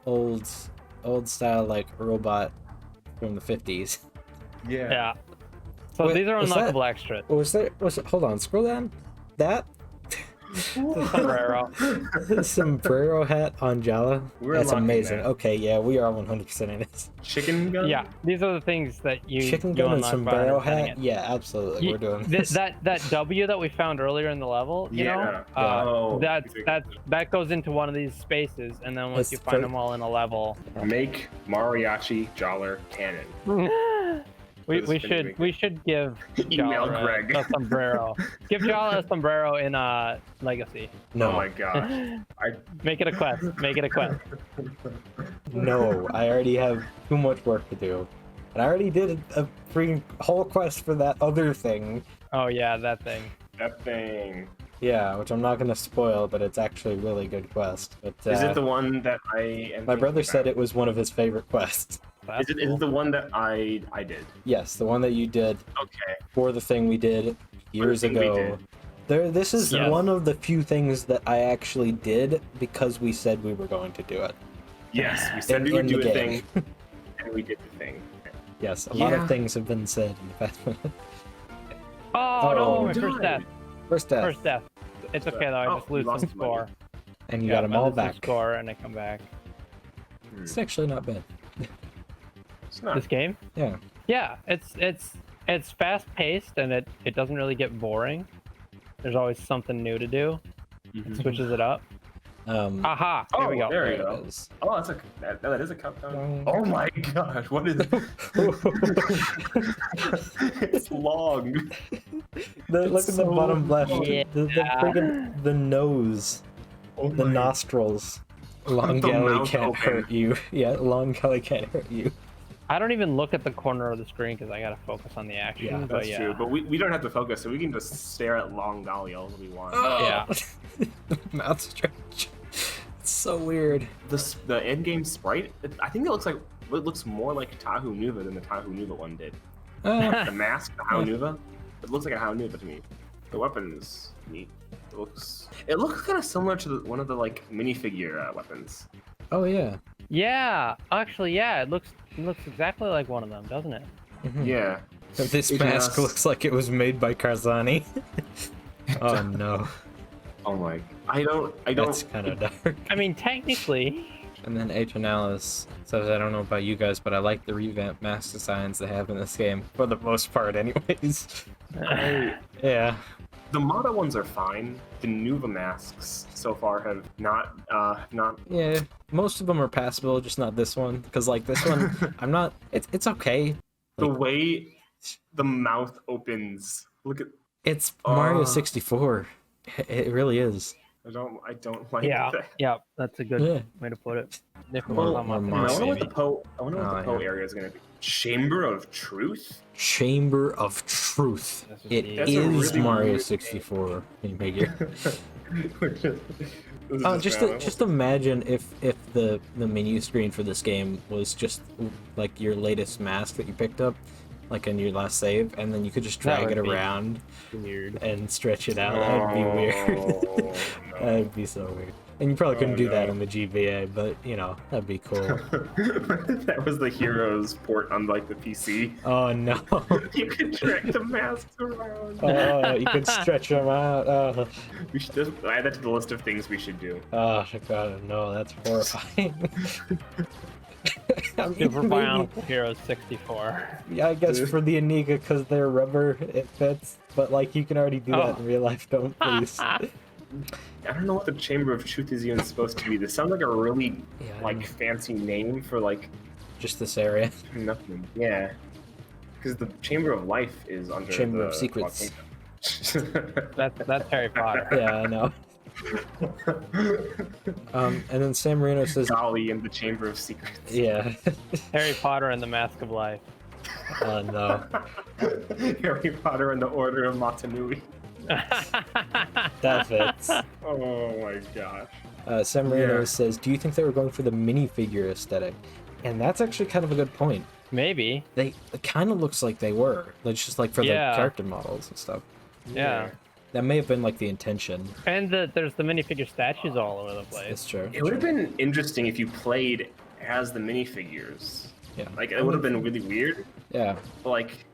[SPEAKER 3] old style like robot from the 50s.
[SPEAKER 2] Yeah. So
[SPEAKER 3] Wait,
[SPEAKER 2] these are
[SPEAKER 3] was that-
[SPEAKER 2] unlockable extras.
[SPEAKER 3] Hold on, scroll down. That
[SPEAKER 2] Sombrero.
[SPEAKER 3] sombrero hat on Jala.
[SPEAKER 1] We're
[SPEAKER 3] That's
[SPEAKER 1] unlocking
[SPEAKER 3] amazing.
[SPEAKER 1] that.
[SPEAKER 3] Okay, yeah, we are 100% in it.
[SPEAKER 1] Chicken gun.
[SPEAKER 2] Yeah, these are the things that you
[SPEAKER 3] Chicken
[SPEAKER 2] you
[SPEAKER 3] gun and
[SPEAKER 2] unlock by
[SPEAKER 3] sombrero
[SPEAKER 2] understanding
[SPEAKER 3] hat.
[SPEAKER 2] it.
[SPEAKER 3] Yeah, absolutely. We're doing this.
[SPEAKER 2] That W that we found earlier in the level, you know,
[SPEAKER 1] Oh,
[SPEAKER 2] that goes into one of these spaces, and then once
[SPEAKER 3] That's
[SPEAKER 2] you find
[SPEAKER 3] very-
[SPEAKER 2] them all in a level,
[SPEAKER 1] Make Mariachi Joller cannon.
[SPEAKER 2] we should give
[SPEAKER 1] Email
[SPEAKER 2] Jala
[SPEAKER 1] Greg.
[SPEAKER 2] a sombrero. Give Jala a sombrero in Legacy.
[SPEAKER 3] No,
[SPEAKER 1] Oh my gosh.
[SPEAKER 2] Make it a quest. Make it a quest.
[SPEAKER 3] no, I already have too much work to do. And I already did a freaking whole quest for that other thing.
[SPEAKER 2] Oh yeah, that thing.
[SPEAKER 1] That thing.
[SPEAKER 3] Yeah, which I'm not going to spoil, but it's actually a really good quest. But,
[SPEAKER 1] Is it the one that I am
[SPEAKER 3] my brother
[SPEAKER 1] thinking
[SPEAKER 3] said
[SPEAKER 1] about?
[SPEAKER 3] it was one of his favorite quests.
[SPEAKER 2] That's
[SPEAKER 1] Is it the one that I did?
[SPEAKER 3] Yes, the one that you did
[SPEAKER 1] Okay.
[SPEAKER 3] for the thing we did years
[SPEAKER 1] thing we
[SPEAKER 3] ago. This is
[SPEAKER 2] Yes.
[SPEAKER 3] one of the few things that I actually did because we said we were going to do it.
[SPEAKER 1] Yes, we said we
[SPEAKER 3] In
[SPEAKER 1] would do
[SPEAKER 3] the
[SPEAKER 1] a
[SPEAKER 3] game.
[SPEAKER 1] thing, and we did the thing.
[SPEAKER 3] Yes, a lot
[SPEAKER 1] Yeah.
[SPEAKER 3] of things have been said in the past minute.
[SPEAKER 2] Oh no, my first
[SPEAKER 1] died.
[SPEAKER 2] death.
[SPEAKER 3] First death,
[SPEAKER 2] First death. It's okay though. I
[SPEAKER 1] Oh,
[SPEAKER 2] just
[SPEAKER 1] we
[SPEAKER 2] lose
[SPEAKER 1] lost
[SPEAKER 2] some
[SPEAKER 1] some money.
[SPEAKER 2] score.
[SPEAKER 3] and you got them all
[SPEAKER 2] I lose some
[SPEAKER 3] back.
[SPEAKER 2] Score and I come back.
[SPEAKER 3] It's actually not bad.
[SPEAKER 1] It's not.
[SPEAKER 2] This game?
[SPEAKER 3] Yeah.
[SPEAKER 2] Yeah, it's fast paced and it doesn't really get boring. There's always something new to do. It switches it up. Aha! Here we go.
[SPEAKER 1] There you
[SPEAKER 3] There
[SPEAKER 1] go.
[SPEAKER 3] it is.
[SPEAKER 1] Oh, that is a countdown.
[SPEAKER 3] Oh.
[SPEAKER 1] Oh my gosh, what is it's long.
[SPEAKER 3] Look at the bottom left.
[SPEAKER 2] Yeah.
[SPEAKER 3] The friggin' the nose,
[SPEAKER 1] Oh
[SPEAKER 3] the
[SPEAKER 1] my-
[SPEAKER 3] nostrils. Long
[SPEAKER 1] The
[SPEAKER 3] Galley
[SPEAKER 1] mouth
[SPEAKER 3] can't
[SPEAKER 1] open.
[SPEAKER 3] hurt you. Yeah, Long Galley can't hurt you.
[SPEAKER 2] I don't even look at the corner of the screen because I gotta focus on the action.
[SPEAKER 3] Yeah,
[SPEAKER 2] but
[SPEAKER 1] That's
[SPEAKER 2] yeah.
[SPEAKER 1] true, but we don't have to focus, so we can just stare at Long Dolly all we want.
[SPEAKER 2] Yeah.
[SPEAKER 3] Mouth stretch. It's so weird.
[SPEAKER 1] The end-game sprite, I think it looks more like Tahu Nuva than the Tahu Nuva one did. The mask, the How Nuva, it looks like a How Nuva to me. The weapons, neat. It looks kind of similar to one of the like minifigure weapons.
[SPEAKER 3] Oh yeah.
[SPEAKER 2] Yeah, actually, yeah. It looks exactly like one of them, doesn't it?
[SPEAKER 3] Mhm.
[SPEAKER 1] Yeah.
[SPEAKER 3] This
[SPEAKER 1] It
[SPEAKER 3] mask
[SPEAKER 1] has-
[SPEAKER 3] looks like it was made by Karzani. Oh no.
[SPEAKER 1] Oh my. I don't.
[SPEAKER 3] That's kind of dark.
[SPEAKER 2] I mean, technically.
[SPEAKER 3] And then H. says, I don't know about you guys, but I like the revamped mask designs they have in this game, for the most part anyways. Yeah.
[SPEAKER 1] The Mata ones are fine. The Nuva masks so far have not.
[SPEAKER 3] Yeah, most of them are passable, just not this one. Because, like, this one, I'm not... It's okay.
[SPEAKER 1] The
[SPEAKER 3] Like,
[SPEAKER 1] way the mouth opens. Look at.
[SPEAKER 3] It's Mario 64. It really is.
[SPEAKER 1] I don't like
[SPEAKER 2] Yeah,
[SPEAKER 1] that.
[SPEAKER 2] yeah, that's a good way to put it. If it was on
[SPEAKER 3] More
[SPEAKER 2] my
[SPEAKER 1] I
[SPEAKER 3] Mario.
[SPEAKER 1] wonder what
[SPEAKER 2] maybe.
[SPEAKER 1] the Poe. I wonder what
[SPEAKER 3] Oh,
[SPEAKER 1] the Poe
[SPEAKER 3] yeah.
[SPEAKER 1] area is gonna be. Chamber of Truth.
[SPEAKER 3] Chamber of Truth.
[SPEAKER 2] This is
[SPEAKER 3] It
[SPEAKER 2] the-
[SPEAKER 1] That's a
[SPEAKER 3] is
[SPEAKER 1] really
[SPEAKER 3] Mario
[SPEAKER 1] weird
[SPEAKER 3] 64 minifigure.
[SPEAKER 1] This is
[SPEAKER 3] Oh,
[SPEAKER 1] random.
[SPEAKER 3] just imagine if the menu screen for this game was just like your latest mask that you picked up, like in your last save, and then you could just
[SPEAKER 2] That
[SPEAKER 3] drag it
[SPEAKER 2] would be
[SPEAKER 3] around
[SPEAKER 2] weird.
[SPEAKER 3] and stretch it out. That'd be weird.
[SPEAKER 1] Oh, no.
[SPEAKER 3] That'd be so weird. And you probably couldn't
[SPEAKER 1] Oh,
[SPEAKER 3] do that
[SPEAKER 1] no.
[SPEAKER 3] in the GBA, but you know, that'd be cool.
[SPEAKER 1] That was the Heroes port on like the PC.
[SPEAKER 3] Oh no.
[SPEAKER 1] You could drag the masks around.
[SPEAKER 3] Oh, you could stretch them out. Oh,
[SPEAKER 1] We should just add that to the list of things we should do.
[SPEAKER 3] oh god, no, that's horrifying. I mean,
[SPEAKER 2] Super
[SPEAKER 3] maybe-
[SPEAKER 2] Bionicle Heroes 64.
[SPEAKER 3] Yeah, I guess for the Aniga, because they're rubber, it fits. But like, you can already do that in real life. Don't please.
[SPEAKER 1] I don't know what the Chamber of Truth is even supposed to be. This sounds like a really
[SPEAKER 3] Yeah, I
[SPEAKER 1] like
[SPEAKER 3] know.
[SPEAKER 1] fancy name for like
[SPEAKER 3] Just this area.
[SPEAKER 1] nothing. Yeah, because the Chamber of Life is under
[SPEAKER 3] Chamber
[SPEAKER 1] the
[SPEAKER 3] of Secrets.
[SPEAKER 2] That's Harry Potter.
[SPEAKER 3] Yeah, I know. And then San Marino says,
[SPEAKER 1] Golly in the Chamber of Secrets.
[SPEAKER 3] yeah.
[SPEAKER 2] Harry Potter and the Mask of Life.
[SPEAKER 3] Oh no.
[SPEAKER 1] Harry Potter and the Order of Mata-Nui.
[SPEAKER 3] That fits.
[SPEAKER 1] Oh my gosh.
[SPEAKER 3] San Marino
[SPEAKER 1] Yeah.
[SPEAKER 3] says, do you think they were going for the minifigure aesthetic? And that's actually kind of a good point.
[SPEAKER 2] Maybe.
[SPEAKER 3] It kind of looks like they were. It's just like for
[SPEAKER 2] Yeah.
[SPEAKER 3] the character models and stuff.
[SPEAKER 2] Yeah.
[SPEAKER 3] That may have been like the intention.
[SPEAKER 2] And there's the minifigure statues all over the place.
[SPEAKER 3] It's true.
[SPEAKER 1] It would have been interesting if you played as the minifigures.
[SPEAKER 3] Yeah.
[SPEAKER 1] Like, it would have been really weird.
[SPEAKER 3] Yeah.
[SPEAKER 1] But, like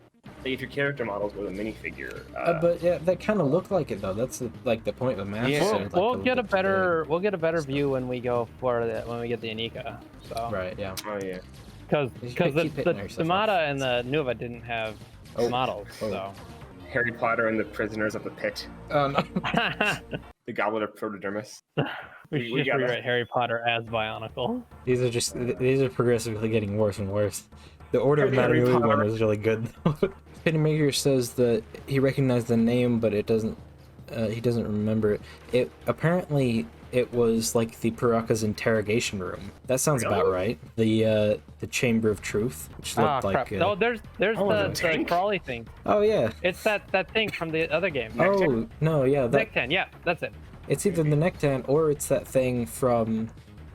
[SPEAKER 1] if your character models were the minifigure.
[SPEAKER 3] But yeah, they kind of look like it though. That's the point of math.
[SPEAKER 1] Yeah.
[SPEAKER 3] Like,
[SPEAKER 2] We'll
[SPEAKER 3] the
[SPEAKER 2] get a
[SPEAKER 3] look
[SPEAKER 2] better view when we go for when we get the Anika. So
[SPEAKER 3] big. Right. Yeah.
[SPEAKER 1] Oh yeah.
[SPEAKER 3] You
[SPEAKER 2] because
[SPEAKER 3] keep hitting
[SPEAKER 2] the
[SPEAKER 3] yourself
[SPEAKER 2] Mata
[SPEAKER 3] off.
[SPEAKER 2] and the Nuva didn't have models.
[SPEAKER 3] Oh.
[SPEAKER 2] So
[SPEAKER 1] Harry Potter and the Prisoners of the Pit.
[SPEAKER 3] Oh no.
[SPEAKER 1] The Goblet of Protodermis.
[SPEAKER 2] we should
[SPEAKER 1] we
[SPEAKER 2] just
[SPEAKER 1] gotta-
[SPEAKER 2] rewrite Harry Potter as Bionicle.
[SPEAKER 3] These are progressively getting worse and worse. The Order of
[SPEAKER 1] Harry
[SPEAKER 3] Mata-Nui one
[SPEAKER 1] Potter.
[SPEAKER 3] was really good. Pitmaker says that he recognized the name, but it doesn't. He doesn't remember it. Apparently it was like the Paraka's interrogation room. That sounds about
[SPEAKER 1] Really?
[SPEAKER 3] right. The Chamber of Truth, which looked like.
[SPEAKER 2] Crap. Oh, there's
[SPEAKER 1] Oh, the
[SPEAKER 2] the
[SPEAKER 1] tank?
[SPEAKER 2] crawly thing.
[SPEAKER 3] Oh yeah.
[SPEAKER 2] It's that thing from the other game.
[SPEAKER 3] Oh no, yeah. That
[SPEAKER 2] Nectan, yeah, that's it.
[SPEAKER 3] it's either the Nectan or it's that thing from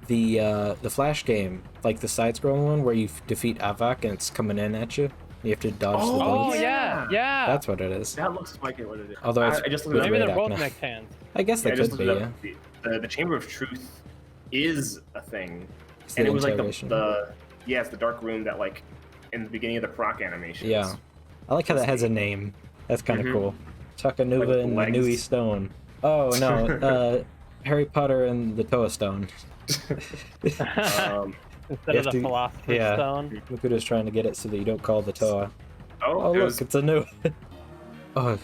[SPEAKER 3] the Flash game, like the side-scrolling one where you defeat Avak and it's coming in at you. You have to dodge the
[SPEAKER 1] Oh,
[SPEAKER 3] bullets.
[SPEAKER 2] Oh yeah, yeah.
[SPEAKER 3] That's what it is.
[SPEAKER 1] That looks like what it is.
[SPEAKER 3] Although it's
[SPEAKER 1] I just looked
[SPEAKER 3] with
[SPEAKER 1] it
[SPEAKER 2] Maybe
[SPEAKER 1] up.
[SPEAKER 3] red
[SPEAKER 2] they're both
[SPEAKER 3] acne.
[SPEAKER 2] Nectans.
[SPEAKER 3] I guess they
[SPEAKER 1] I just
[SPEAKER 3] could be.
[SPEAKER 1] looked
[SPEAKER 3] Yeah.
[SPEAKER 1] it up. The Chamber of Truth is a thing,
[SPEAKER 3] It's
[SPEAKER 1] and
[SPEAKER 3] the
[SPEAKER 1] it was like
[SPEAKER 3] interrogation.
[SPEAKER 1] it's the dark room that like in the beginning of the proc animations.
[SPEAKER 3] Yeah. I like how that has a name. That's kind of
[SPEAKER 1] Mhm.
[SPEAKER 3] cool. Takanuva
[SPEAKER 1] Like
[SPEAKER 3] and the
[SPEAKER 1] legs.
[SPEAKER 3] Nui Stone. Oh no, Harry Potter and the Toa Stone.
[SPEAKER 2] Instead
[SPEAKER 3] You
[SPEAKER 2] of
[SPEAKER 3] have
[SPEAKER 2] the
[SPEAKER 3] to-
[SPEAKER 2] Philosopher's
[SPEAKER 3] yeah.
[SPEAKER 2] Stone.
[SPEAKER 3] Makuto's trying to get it so that you don't call the Toa. Oh
[SPEAKER 1] it
[SPEAKER 3] look,
[SPEAKER 1] was
[SPEAKER 3] it's a new. Oh,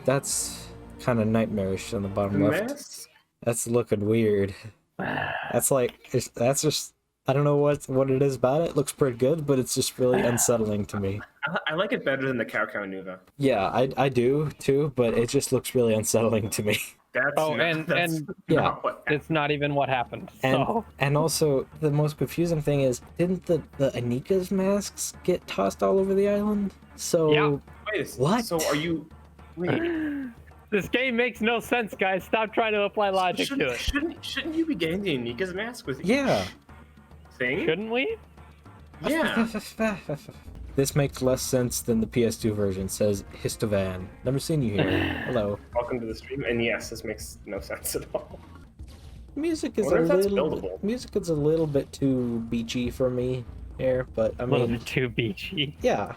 [SPEAKER 3] that's kind of nightmarish on the bottom left.
[SPEAKER 1] mask.
[SPEAKER 3] That's looking weird. That's like that's just I don't know what it is about it. It looks pretty good, but it's just really unsettling to me.
[SPEAKER 1] I like it better than the Cow Nuva.
[SPEAKER 3] Yeah, I do too, but it just looks really unsettling to me.
[SPEAKER 1] That's
[SPEAKER 2] Oh,
[SPEAKER 1] not, that's
[SPEAKER 2] and
[SPEAKER 3] Yeah.
[SPEAKER 1] not what
[SPEAKER 2] it's not even what happened.
[SPEAKER 3] And
[SPEAKER 2] So
[SPEAKER 3] and also the most confusing thing is, didn't the Anika's masks get tossed all over the island? So
[SPEAKER 2] Yeah.
[SPEAKER 1] Wait a second.
[SPEAKER 3] What?
[SPEAKER 1] So are you? Wait.
[SPEAKER 2] this game makes no sense, guys. Stop trying to apply logic to it.
[SPEAKER 1] Shouldn't you be getting the Nika's mask with
[SPEAKER 3] Yeah.
[SPEAKER 1] each thing?
[SPEAKER 2] Shouldn't we?
[SPEAKER 1] Yeah.
[SPEAKER 3] This makes less sense than the PS2 version, says Histovan. Never seen you here. Hello.
[SPEAKER 1] Welcome to the stream. And yes, this makes no sense at all.
[SPEAKER 3] Music is
[SPEAKER 1] Wonder if that's
[SPEAKER 3] little
[SPEAKER 1] buildable.
[SPEAKER 3] music is a little bit too beachy for me here, but I
[SPEAKER 2] A little
[SPEAKER 3] mean,
[SPEAKER 2] bit too beachy.
[SPEAKER 3] yeah.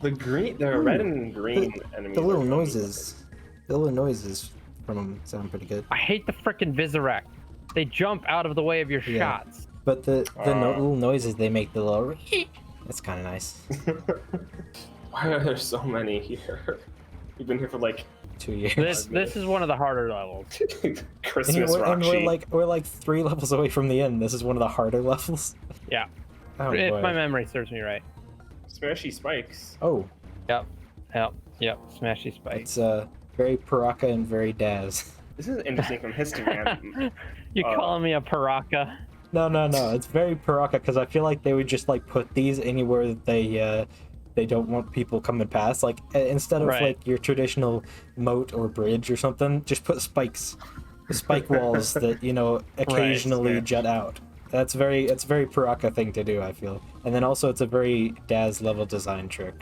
[SPEAKER 1] The red and green enemies.
[SPEAKER 3] The little
[SPEAKER 1] are really
[SPEAKER 3] noises. The little noises from them sound pretty good.
[SPEAKER 2] I hate the frickin' Vizirek. They jump out of the way of your
[SPEAKER 3] Yeah.
[SPEAKER 2] shots.
[SPEAKER 3] But the
[SPEAKER 1] Uh.
[SPEAKER 3] little noises they make, the little that's kind of nice.
[SPEAKER 1] Why are there so many here? We've been here for like
[SPEAKER 3] 2 years.
[SPEAKER 2] This is one of the harder levels.
[SPEAKER 1] Christmas
[SPEAKER 3] and
[SPEAKER 1] rock sheet.
[SPEAKER 3] we're like 3 levels away from the end. This is one of the harder levels.
[SPEAKER 2] Yeah.
[SPEAKER 3] Oh
[SPEAKER 2] If
[SPEAKER 3] boy.
[SPEAKER 2] my memory serves me right.
[SPEAKER 1] Smashy spikes.
[SPEAKER 3] Oh,
[SPEAKER 2] Yep. Smashy Spike.
[SPEAKER 3] It's very Paraka and very Daz.
[SPEAKER 1] This is interesting from history, man.
[SPEAKER 2] You calling me a Paraka?
[SPEAKER 3] No. It's very Paraka because I feel like they would just like put these anywhere that they don't want people coming past. Like instead of like your traditional moat or bridge or something, just put spikes, spike walls that occasionally jut out. It's a very Paraka thing to do, I feel. And then also it's a very Daz level design trick.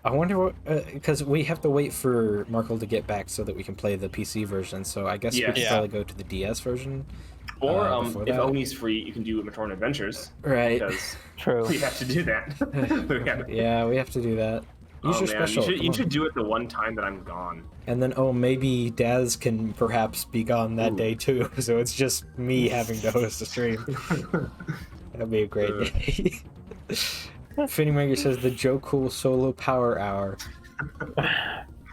[SPEAKER 3] I wonder what, because we have to wait for Markle to get back so that we can play the PC version. So I guess we can probably go to the DS version.
[SPEAKER 1] Or if Oni's free, you can do Mata-Nui Adventures.
[SPEAKER 3] Right.
[SPEAKER 1] Because
[SPEAKER 2] True.
[SPEAKER 1] we have to do that.
[SPEAKER 3] Yeah, we have to do that. Special.
[SPEAKER 1] You should do it the one time that I'm gone.
[SPEAKER 3] And then maybe Daz can perhaps be gone that day too. So it's just me having to host the stream. That'd be a great day. Finnymaker says the Joe Cool solo power hour.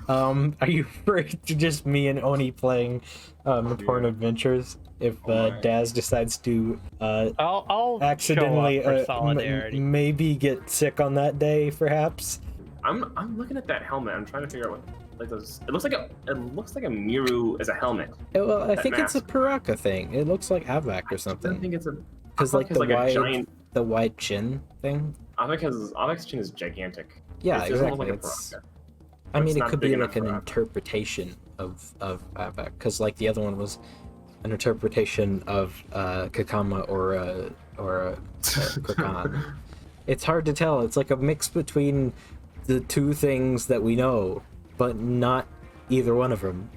[SPEAKER 3] Are you referring to just me and Oni playing Mata-Nui Adventures? If Daz decides to
[SPEAKER 2] I'll
[SPEAKER 3] accidentally
[SPEAKER 2] show up for solidarity.
[SPEAKER 3] maybe get sick on that day, perhaps.
[SPEAKER 1] I'm looking at that helmet. I'm trying to figure out what like those. It looks like a Miru as a helmet.
[SPEAKER 3] Well, I think it's a Paraka thing. It looks like Avak or something.
[SPEAKER 1] I think it's a
[SPEAKER 3] because like the
[SPEAKER 1] giant
[SPEAKER 3] wide chin thing.
[SPEAKER 1] Avak's chin is gigantic.
[SPEAKER 3] Yeah,
[SPEAKER 1] it doesn't look
[SPEAKER 3] exactly.
[SPEAKER 1] like a Paraka.
[SPEAKER 3] I mean, it
[SPEAKER 1] not
[SPEAKER 3] could
[SPEAKER 1] big
[SPEAKER 3] be
[SPEAKER 1] enough
[SPEAKER 3] like an
[SPEAKER 1] for Avak.
[SPEAKER 3] interpretation of Avak, because like the other one was an interpretation of Kakama or Krakan. It's hard to tell. It's like a mix between the two things that we know, but not either one of them.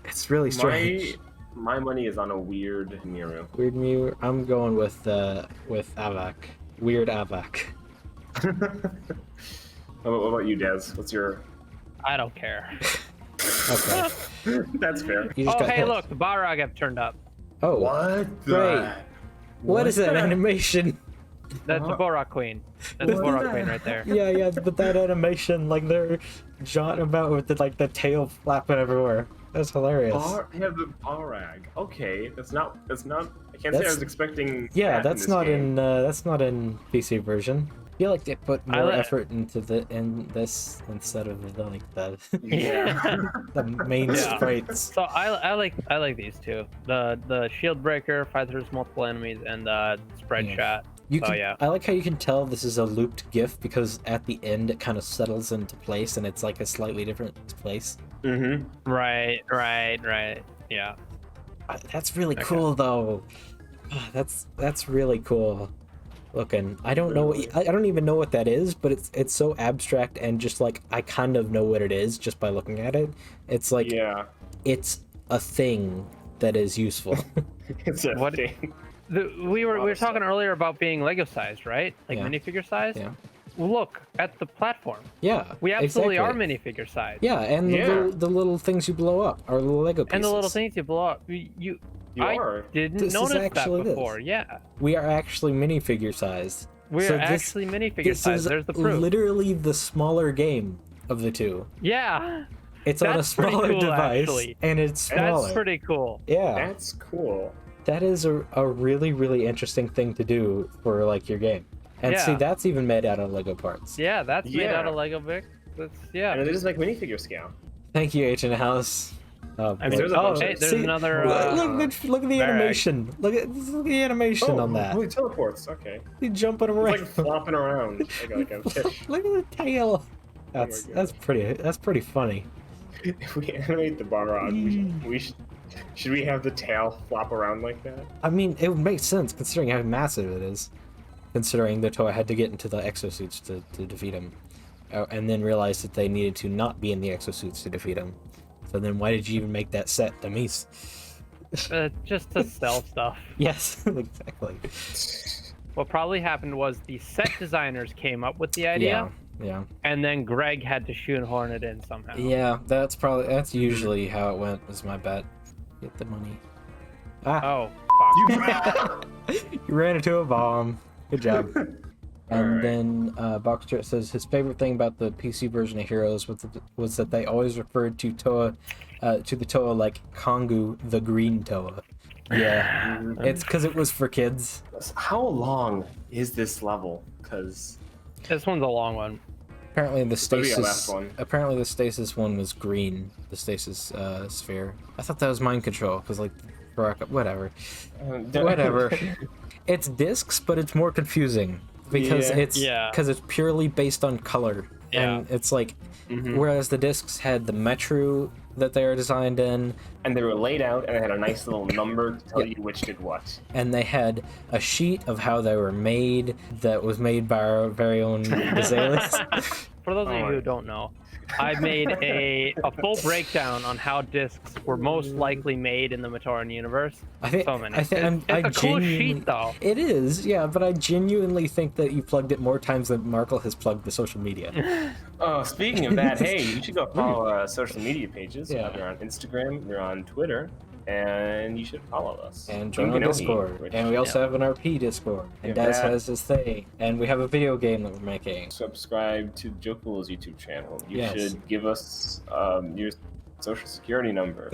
[SPEAKER 3] It's really strange.
[SPEAKER 1] My money is on a weird Miru.
[SPEAKER 3] Weird Miru. I'm going with Avak. Weird Avak.
[SPEAKER 1] What about you, Dez? What's your?
[SPEAKER 2] I don't care.
[SPEAKER 3] Okay.
[SPEAKER 1] That's fair.
[SPEAKER 3] You just got
[SPEAKER 2] hey,
[SPEAKER 3] hit.
[SPEAKER 2] look, the Balrog have turned up.
[SPEAKER 3] Oh.
[SPEAKER 1] What?
[SPEAKER 3] Great. What is that animation?
[SPEAKER 2] That's the Balrog Queen. That's the Balrog Queen right there.
[SPEAKER 3] Yeah, but that animation, like they're jaunting about with the tail flapping everywhere. That's hilarious.
[SPEAKER 1] They have the Balrog. Okay, that's not. I can't say I was expecting.
[SPEAKER 3] Yeah,
[SPEAKER 1] that
[SPEAKER 3] that's not in PC version. I feel like they put more effort into in this instead of the the main sprites.
[SPEAKER 2] So I like these two. The shield breaker, fight through multiple enemies, and the spread shot.
[SPEAKER 3] I like how you can tell this is a looped GIF because at the end it kind of settles into place and it's like a slightly different place.
[SPEAKER 1] Mm-hmm.
[SPEAKER 2] Right. Yeah.
[SPEAKER 3] That's really cool though. That's really cool looking. I don't know. I don't even know what that is, but it's so abstract and just like I kind of know what it is just by looking at it. It's like it's a thing that is useful.
[SPEAKER 1] It's a thing.
[SPEAKER 2] We were talking earlier about being Lego sized, right? Like minifigure sized.
[SPEAKER 3] Yeah.
[SPEAKER 2] Look at the platform.
[SPEAKER 3] Yeah.
[SPEAKER 2] We absolutely are
[SPEAKER 3] exactly.
[SPEAKER 2] minifigure sized.
[SPEAKER 3] Yeah, and the little things you blow up are little Lego pieces.
[SPEAKER 2] And the little things you blow up. I didn't notice that before. Yeah.
[SPEAKER 3] We are actually minifigure sized.
[SPEAKER 2] We're actually minifigure sized. There's the proof.
[SPEAKER 3] Literally the smaller game of the two.
[SPEAKER 2] Yeah.
[SPEAKER 3] It's on a smaller device, actually. And it's smaller.
[SPEAKER 2] That's pretty cool.
[SPEAKER 3] Yeah.
[SPEAKER 1] That's cool.
[SPEAKER 3] That is a really, really interesting thing to do for like your game. And see, that's even made out of Lego parts.
[SPEAKER 2] Yeah, that's made out of Lego bricks.
[SPEAKER 1] And it is like minifigure scale.
[SPEAKER 3] Thank you, H in the house.
[SPEAKER 2] I mean, there's another.
[SPEAKER 3] Look at the animation. Look at the animation on that.
[SPEAKER 1] Oh, he teleports. Okay.
[SPEAKER 3] He's jumping around.
[SPEAKER 1] He's like flopping around like a fish.
[SPEAKER 3] Look at the tail. That's pretty funny.
[SPEAKER 1] If we animate the Balrog, should we have the tail flop around like that?
[SPEAKER 3] I mean, it would make sense considering how massive it is. Considering the Toa had to get into the exosuits to defeat him. And then realized that they needed to not be in the exosuits to defeat him. So then why did you even make that set, Demise?
[SPEAKER 2] Just to sell stuff.
[SPEAKER 3] Yes, exactly.
[SPEAKER 2] What probably happened was the set designers came up with the idea.
[SPEAKER 3] Yeah.
[SPEAKER 2] And then Greg had to shoehorn it in somehow.
[SPEAKER 3] Yeah, that's usually how it went, was my bet. Get the money.
[SPEAKER 2] Oh, fuck.
[SPEAKER 3] You ran into a bomb. Good job. And then Boxster says his favorite thing about the PC version of Heroes was that they always referred to the Toa like Kongu, the green Toa. Yeah, it's because it was for kids.
[SPEAKER 1] How long is this level? Because
[SPEAKER 2] This one's a long one.
[SPEAKER 3] Apparently the
[SPEAKER 1] So we got last
[SPEAKER 3] stasis.
[SPEAKER 1] one.
[SPEAKER 3] Apparently the stasis one was green. The stasis sphere. I thought that was mind control because like, whatever. Whatever. It's discs, but it's more confusing because it's purely based on color, and it's like, whereas the discs had the metro that they are designed in,
[SPEAKER 1] and they were laid out, and they had a nice little number to tell you which did what.
[SPEAKER 3] and they had a sheet of how they were made that was made by our very own Gazales.
[SPEAKER 2] For those of you who don't know, I made a full breakdown on how discs were most likely made in the Matoran universe. It's a cool sheet, though.
[SPEAKER 3] It is, yeah, but I genuinely think that you plugged it more times than Markle has plugged the social media.
[SPEAKER 1] Oh, speaking of that, hey, you should go follow our social media pages.
[SPEAKER 3] Yeah.
[SPEAKER 1] We're on Instagram, we're on Twitter, and you should follow us.
[SPEAKER 3] And join our Discord. And we also have an RP Discord. And
[SPEAKER 1] Yeah,
[SPEAKER 3] Daz
[SPEAKER 1] that-
[SPEAKER 3] has his thing. And we have a video game that we're making.
[SPEAKER 1] Subscribe to Jokul's YouTube channel. You
[SPEAKER 3] Yes.
[SPEAKER 1] should give us your social security number.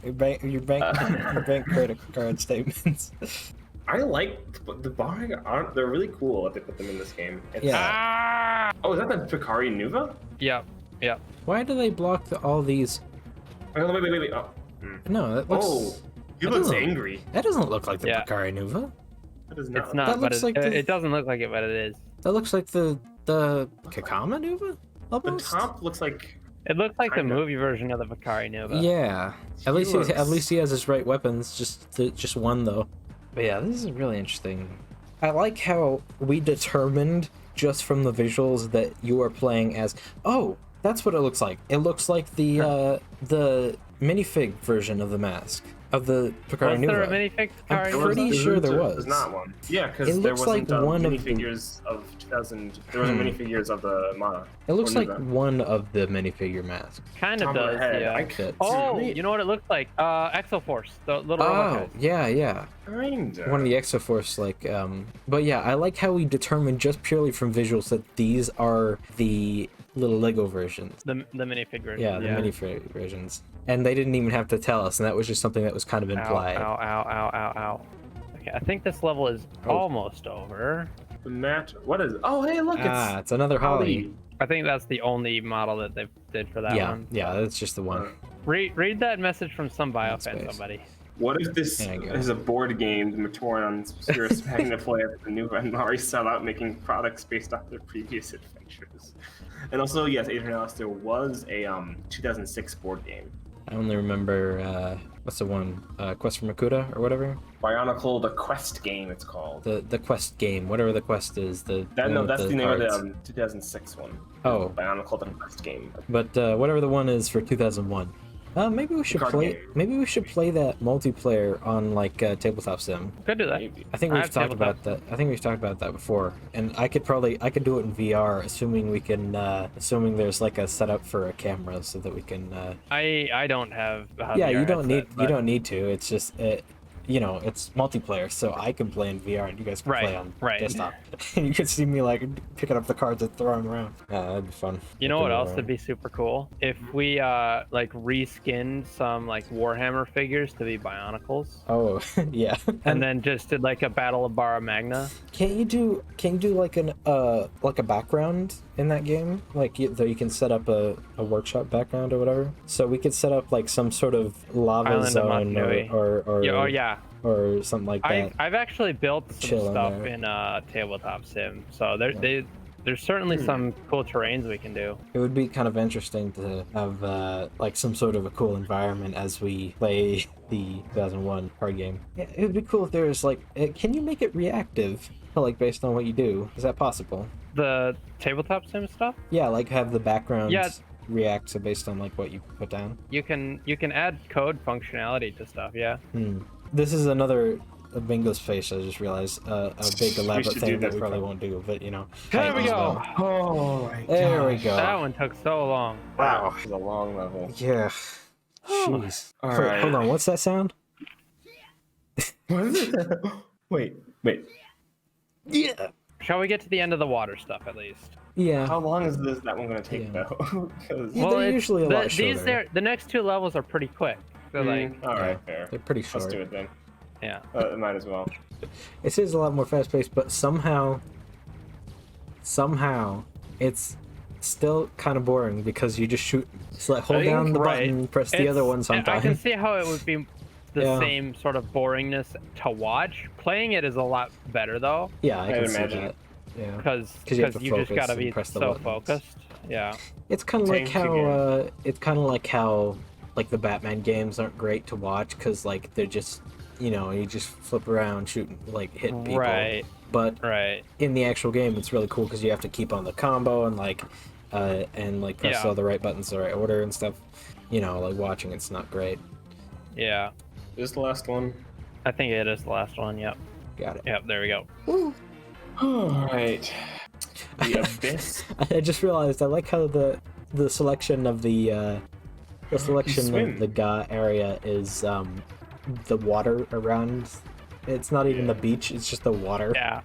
[SPEAKER 3] Your bank credit card statements.
[SPEAKER 1] I like the bar art. They're really cool that they put them in this game.
[SPEAKER 3] Yeah.
[SPEAKER 1] Oh, is that the Picari Nuva?
[SPEAKER 2] Yep.
[SPEAKER 3] Why do they block all these?
[SPEAKER 1] Oh, wait. Oh.
[SPEAKER 3] No, that looks.
[SPEAKER 1] Oh, he
[SPEAKER 3] that
[SPEAKER 1] looks
[SPEAKER 3] doesn't-
[SPEAKER 1] angry.
[SPEAKER 3] That doesn't look like the
[SPEAKER 2] Yeah.
[SPEAKER 3] Picari Nuva.
[SPEAKER 1] That is not.
[SPEAKER 2] It's not,
[SPEAKER 3] That
[SPEAKER 2] but
[SPEAKER 3] looks like
[SPEAKER 2] it doesn't look like it, but it is.
[SPEAKER 3] That looks like the Kakama Nuva.
[SPEAKER 1] The
[SPEAKER 3] Almost.
[SPEAKER 1] top looks like.
[SPEAKER 2] It looks like the
[SPEAKER 1] Kinda.
[SPEAKER 2] movie version of the Picari Nova.
[SPEAKER 3] Yeah.
[SPEAKER 1] He
[SPEAKER 3] At least
[SPEAKER 1] looks-
[SPEAKER 3] he has his right weapons. Just one though. But yeah, this is really interesting. I like how we determined just from the visuals that you are playing as. Oh, that's what it looks like. It looks like the minifig version of the mask of the Picari
[SPEAKER 2] Was there a
[SPEAKER 3] Nuva.
[SPEAKER 2] minifig
[SPEAKER 3] I'm
[SPEAKER 2] Picari
[SPEAKER 3] pretty
[SPEAKER 2] Nova?
[SPEAKER 3] sure there was.
[SPEAKER 1] There's not one. Yeah, because
[SPEAKER 3] It
[SPEAKER 1] there
[SPEAKER 3] looks
[SPEAKER 1] wasn't
[SPEAKER 3] like one of the-
[SPEAKER 1] minifigures of 2000. There wasn't minifigures of the Mata.
[SPEAKER 3] It looks
[SPEAKER 1] or
[SPEAKER 3] like
[SPEAKER 1] Nuva.
[SPEAKER 3] one of the minifigure masks.
[SPEAKER 2] Kind of
[SPEAKER 1] Top of
[SPEAKER 2] does,
[SPEAKER 1] my head.
[SPEAKER 2] yeah.
[SPEAKER 1] I
[SPEAKER 3] That-
[SPEAKER 2] Oh,
[SPEAKER 1] Really?
[SPEAKER 2] you know what it looks like? Exoforce, the little robot
[SPEAKER 3] Oh,
[SPEAKER 2] guys.
[SPEAKER 3] yeah.
[SPEAKER 1] Kinda.
[SPEAKER 3] One of the Exoforce, like, but yeah, I like how we determined just purely from visuals that these are the little Lego versions.
[SPEAKER 2] The minifig version.
[SPEAKER 3] Yeah, the minifig versions. And they didn't even have to tell us, and that was just something that was kind of implied.
[SPEAKER 2] Ow. Okay, I think this level is almost over.
[SPEAKER 1] The mat. What is it? Oh, hey, look,
[SPEAKER 3] It's another Holly.
[SPEAKER 2] I think that's the only model that they did for that one.
[SPEAKER 3] Yeah, that's just the one.
[SPEAKER 2] Read that message from some bio fan,
[SPEAKER 3] Space.
[SPEAKER 2] somebody.
[SPEAKER 1] What if this
[SPEAKER 3] There you go.
[SPEAKER 1] is a board game the Matorans are expecting to play with the new and already sell out making products based off their previous adventures? And also, yes, Adrian Alice, there was a 2006 board game.
[SPEAKER 3] I only remember, what's the one? Quest for Makuta, or whatever?
[SPEAKER 1] Bionicle, the Quest game, it's called.
[SPEAKER 3] The Quest game, whatever the Quest is. One
[SPEAKER 1] That's
[SPEAKER 3] with
[SPEAKER 1] the name
[SPEAKER 3] cards.
[SPEAKER 1] of the 2006 one.
[SPEAKER 3] Oh.
[SPEAKER 1] Bionicle, the Quest game.
[SPEAKER 3] But whatever the one is for 2001. Maybe we should
[SPEAKER 1] Card
[SPEAKER 3] play.
[SPEAKER 1] game.
[SPEAKER 3] Maybe we should play that multiplayer on like tabletop sim.
[SPEAKER 2] Could do that.
[SPEAKER 1] Maybe.
[SPEAKER 3] I think
[SPEAKER 2] I
[SPEAKER 3] we've
[SPEAKER 2] have
[SPEAKER 3] talked about
[SPEAKER 2] tabletop.
[SPEAKER 3] that. I think we've talked about that before, and I could do it in VR, assuming we can, assuming there's like a setup for a camera so that we can.
[SPEAKER 2] I don't have. A
[SPEAKER 3] Yeah,
[SPEAKER 2] VR
[SPEAKER 3] you don't
[SPEAKER 2] headset,
[SPEAKER 3] need
[SPEAKER 2] but-
[SPEAKER 3] need to. It's just it's multiplayer, so I can play in VR and you guys can play on desktop. And you can see me like picking up the cards and throwing them around. That'd be fun.
[SPEAKER 2] You know what else would be super cool? If we like reskinned some like Warhammer figures to be Bionicles,
[SPEAKER 3] Oh yeah.
[SPEAKER 2] and then just did like a Battle of Barra Magna.
[SPEAKER 3] Can't you do like a background in that game? Like though you can set up a workshop background or whatever. So we could set up like some sort of lava
[SPEAKER 2] Island of
[SPEAKER 3] zone
[SPEAKER 2] Mata-Nui.
[SPEAKER 3] or
[SPEAKER 2] Yeah, oh yeah.
[SPEAKER 3] or something like that.
[SPEAKER 2] I've actually built some
[SPEAKER 3] Chill in
[SPEAKER 2] stuff
[SPEAKER 3] there.
[SPEAKER 2] in tabletop sim, so there's certainly some cool terrains we can do.
[SPEAKER 3] It would be kind of interesting to have like some sort of a cool environment as we play the 2001 card game. Yeah, it would be cool if there was like, can you make it reactive? Like based on what you do, is that possible?
[SPEAKER 2] The tabletop sim stuff,
[SPEAKER 3] Yeah, like have the backgrounds
[SPEAKER 2] Yeah.
[SPEAKER 3] react so based on like what you put down.
[SPEAKER 2] you can add code functionality to stuff. Yeah.
[SPEAKER 3] This is another Bingo's face. I just realized a big elaborate
[SPEAKER 1] should do
[SPEAKER 3] thing that
[SPEAKER 1] this
[SPEAKER 3] we probably
[SPEAKER 1] one.
[SPEAKER 3] won't do, but you know.
[SPEAKER 2] There
[SPEAKER 3] might
[SPEAKER 2] we
[SPEAKER 3] as
[SPEAKER 2] go.
[SPEAKER 3] well.
[SPEAKER 1] Oh my
[SPEAKER 3] There we go.
[SPEAKER 2] That one took so long.
[SPEAKER 1] Wow. This is a long level.
[SPEAKER 3] Yeah. Jeez.
[SPEAKER 1] All
[SPEAKER 3] Wait,
[SPEAKER 1] right.
[SPEAKER 3] hold on. What's that sound?
[SPEAKER 1] What is it? Wait.
[SPEAKER 3] Yeah.
[SPEAKER 2] Shall we get to the end of the water stuff at least?
[SPEAKER 3] Yeah.
[SPEAKER 1] How long is that one going to take,
[SPEAKER 3] Yeah.
[SPEAKER 1] though? 'Cause-
[SPEAKER 3] Yeah, they're
[SPEAKER 2] it's-
[SPEAKER 3] usually a lot
[SPEAKER 2] these
[SPEAKER 3] shorter.
[SPEAKER 2] the next two levels are pretty quick. So like,
[SPEAKER 1] all right, fair.
[SPEAKER 3] They're pretty short.
[SPEAKER 1] Let's do it then.
[SPEAKER 2] yeah.
[SPEAKER 1] Might as well.
[SPEAKER 3] It is a lot more fast paced, but somehow somehow it's still kind of boring because you just shoot. It's like hold down the button, press the other one sometimes.
[SPEAKER 2] I can see how it would be the
[SPEAKER 3] Yeah.
[SPEAKER 2] same sort of boringness to watch. Playing it is a lot better though.
[SPEAKER 3] Yeah, I can see
[SPEAKER 1] imagine.
[SPEAKER 3] that. Yeah.
[SPEAKER 2] Because
[SPEAKER 3] you have to
[SPEAKER 2] you just
[SPEAKER 3] focus
[SPEAKER 2] gotta
[SPEAKER 3] and
[SPEAKER 2] be
[SPEAKER 3] press the
[SPEAKER 2] so
[SPEAKER 3] buttons.
[SPEAKER 2] focused. Yeah.
[SPEAKER 3] It's kind of like
[SPEAKER 1] Tank
[SPEAKER 3] how like the Batman games aren't great to watch because like they're just you just flip around shooting like hitting people.
[SPEAKER 2] Right.
[SPEAKER 3] But
[SPEAKER 2] Right.
[SPEAKER 3] in the actual game, it's really cool because you have to keep on the combo and press
[SPEAKER 2] Yeah.
[SPEAKER 3] all the right buttons the right order and stuff. Like watching it's not great.
[SPEAKER 2] Yeah.
[SPEAKER 1] Is this the last one?
[SPEAKER 2] I think it is the last one. Yep.
[SPEAKER 3] Got it.
[SPEAKER 2] Yep. There we go.
[SPEAKER 1] All right. The Abyss.
[SPEAKER 3] I just realized I like how the selection of the selection of the Ga area is the water around. It's not even the beach, it's just the water.
[SPEAKER 2] Yeah.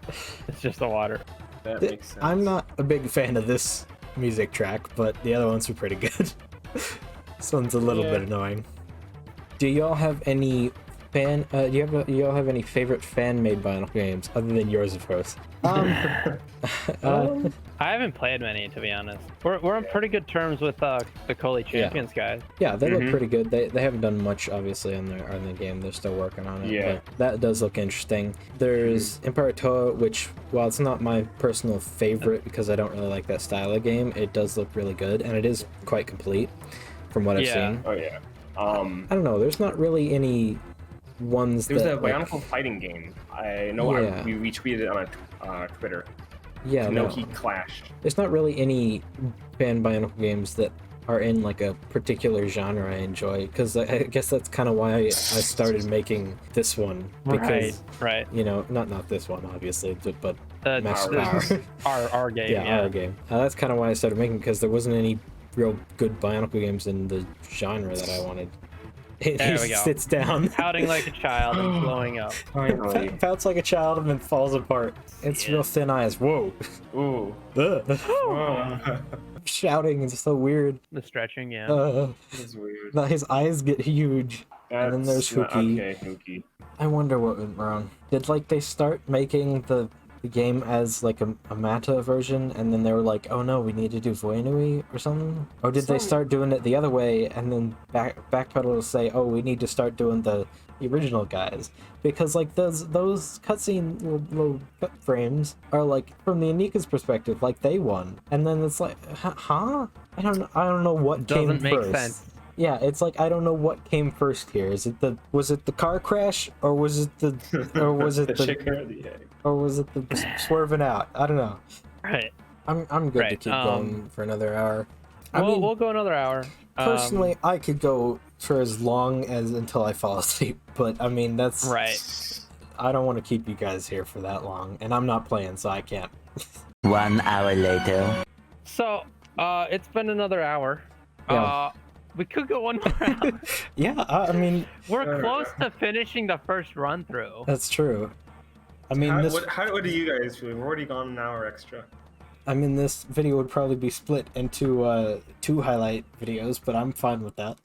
[SPEAKER 2] It's just the water.
[SPEAKER 1] That makes sense.
[SPEAKER 3] I'm not a big fan of this music track, but the other ones are pretty good. This one's a little bit annoying. Do y'all have any y'all have any favorite fan-made Bionicle games other than yours, of course?
[SPEAKER 2] I haven't played many, to be honest. We're on pretty good terms with the Coley Champions guys.
[SPEAKER 3] Yeah, they look pretty good. They haven't done much, obviously, on the game. They're still working on it.
[SPEAKER 1] Yeah.
[SPEAKER 3] But that does look interesting. There's Empire Toa, which, while it's not my personal favorite because I don't really like that style of game, it does look really good, and it is quite complete from what I've seen.
[SPEAKER 1] Oh yeah.
[SPEAKER 3] I don't know. There's not really any ones
[SPEAKER 1] There was
[SPEAKER 3] that
[SPEAKER 1] a Bionicle fighting game. I know we retweeted it on Twitter.
[SPEAKER 3] Yeah, no.
[SPEAKER 1] He clashed.
[SPEAKER 3] There's not really any fan Bionicle games that are in like a particular genre I enjoy, because I guess that's kind of why I started making this one. Because,
[SPEAKER 2] right.
[SPEAKER 3] Not this one, obviously, but Master Power.
[SPEAKER 2] our game.
[SPEAKER 3] Yeah, our game. That's kind of why I started making, because there wasn't any real good Bionicle games in the genre that I wanted.
[SPEAKER 2] There we go.
[SPEAKER 3] Sits down.
[SPEAKER 2] Pouting like a child and blowing up.
[SPEAKER 1] Finally.
[SPEAKER 3] Pouts like a child and then falls apart. It's real thin eyes. Whoa.
[SPEAKER 1] Ooh.
[SPEAKER 3] Shouting is so weird.
[SPEAKER 2] The stretching, yeah.
[SPEAKER 1] That's weird.
[SPEAKER 3] Now his eyes get huge. And then there's Huki.
[SPEAKER 1] Okay, Huki.
[SPEAKER 3] I wonder what went wrong. Did they start making the game as like a Mata version, and then they were like, oh no, we need to do Voya-Nui or something? Or did they start doing it the other way and then backpedal to say, oh, we need to start doing the original guys? Because like those cutscene little cut frames are like, from the Anika's perspective, like they won, and then it's like, huh? I don't know what
[SPEAKER 2] Doesn't
[SPEAKER 3] came
[SPEAKER 2] make
[SPEAKER 3] first.
[SPEAKER 2] sense.
[SPEAKER 3] Yeah, it's like I don't know what came first here. Was it the car crash, or was it the
[SPEAKER 1] chicken or the egg?
[SPEAKER 3] or was it the swerving out? I don't know.
[SPEAKER 2] Right.
[SPEAKER 3] I'm good to keep going for another hour.
[SPEAKER 2] We'll go another hour.
[SPEAKER 3] Personally, I could go for as long as until I fall asleep, but I mean that's
[SPEAKER 2] right.
[SPEAKER 3] I don't want to keep you guys here for that long, and I'm not playing, so I can't.
[SPEAKER 4] 1 hour later.
[SPEAKER 2] So, it's been another hour.
[SPEAKER 3] Yeah.
[SPEAKER 2] We could go one more hour.
[SPEAKER 3] Yeah, I mean
[SPEAKER 2] We're close to finishing the first run through.
[SPEAKER 3] that's true. I mean
[SPEAKER 1] What do you guys feel? We've already gone an hour extra.
[SPEAKER 3] I mean, this video would probably be split into 2 highlight videos, but I'm fine with that.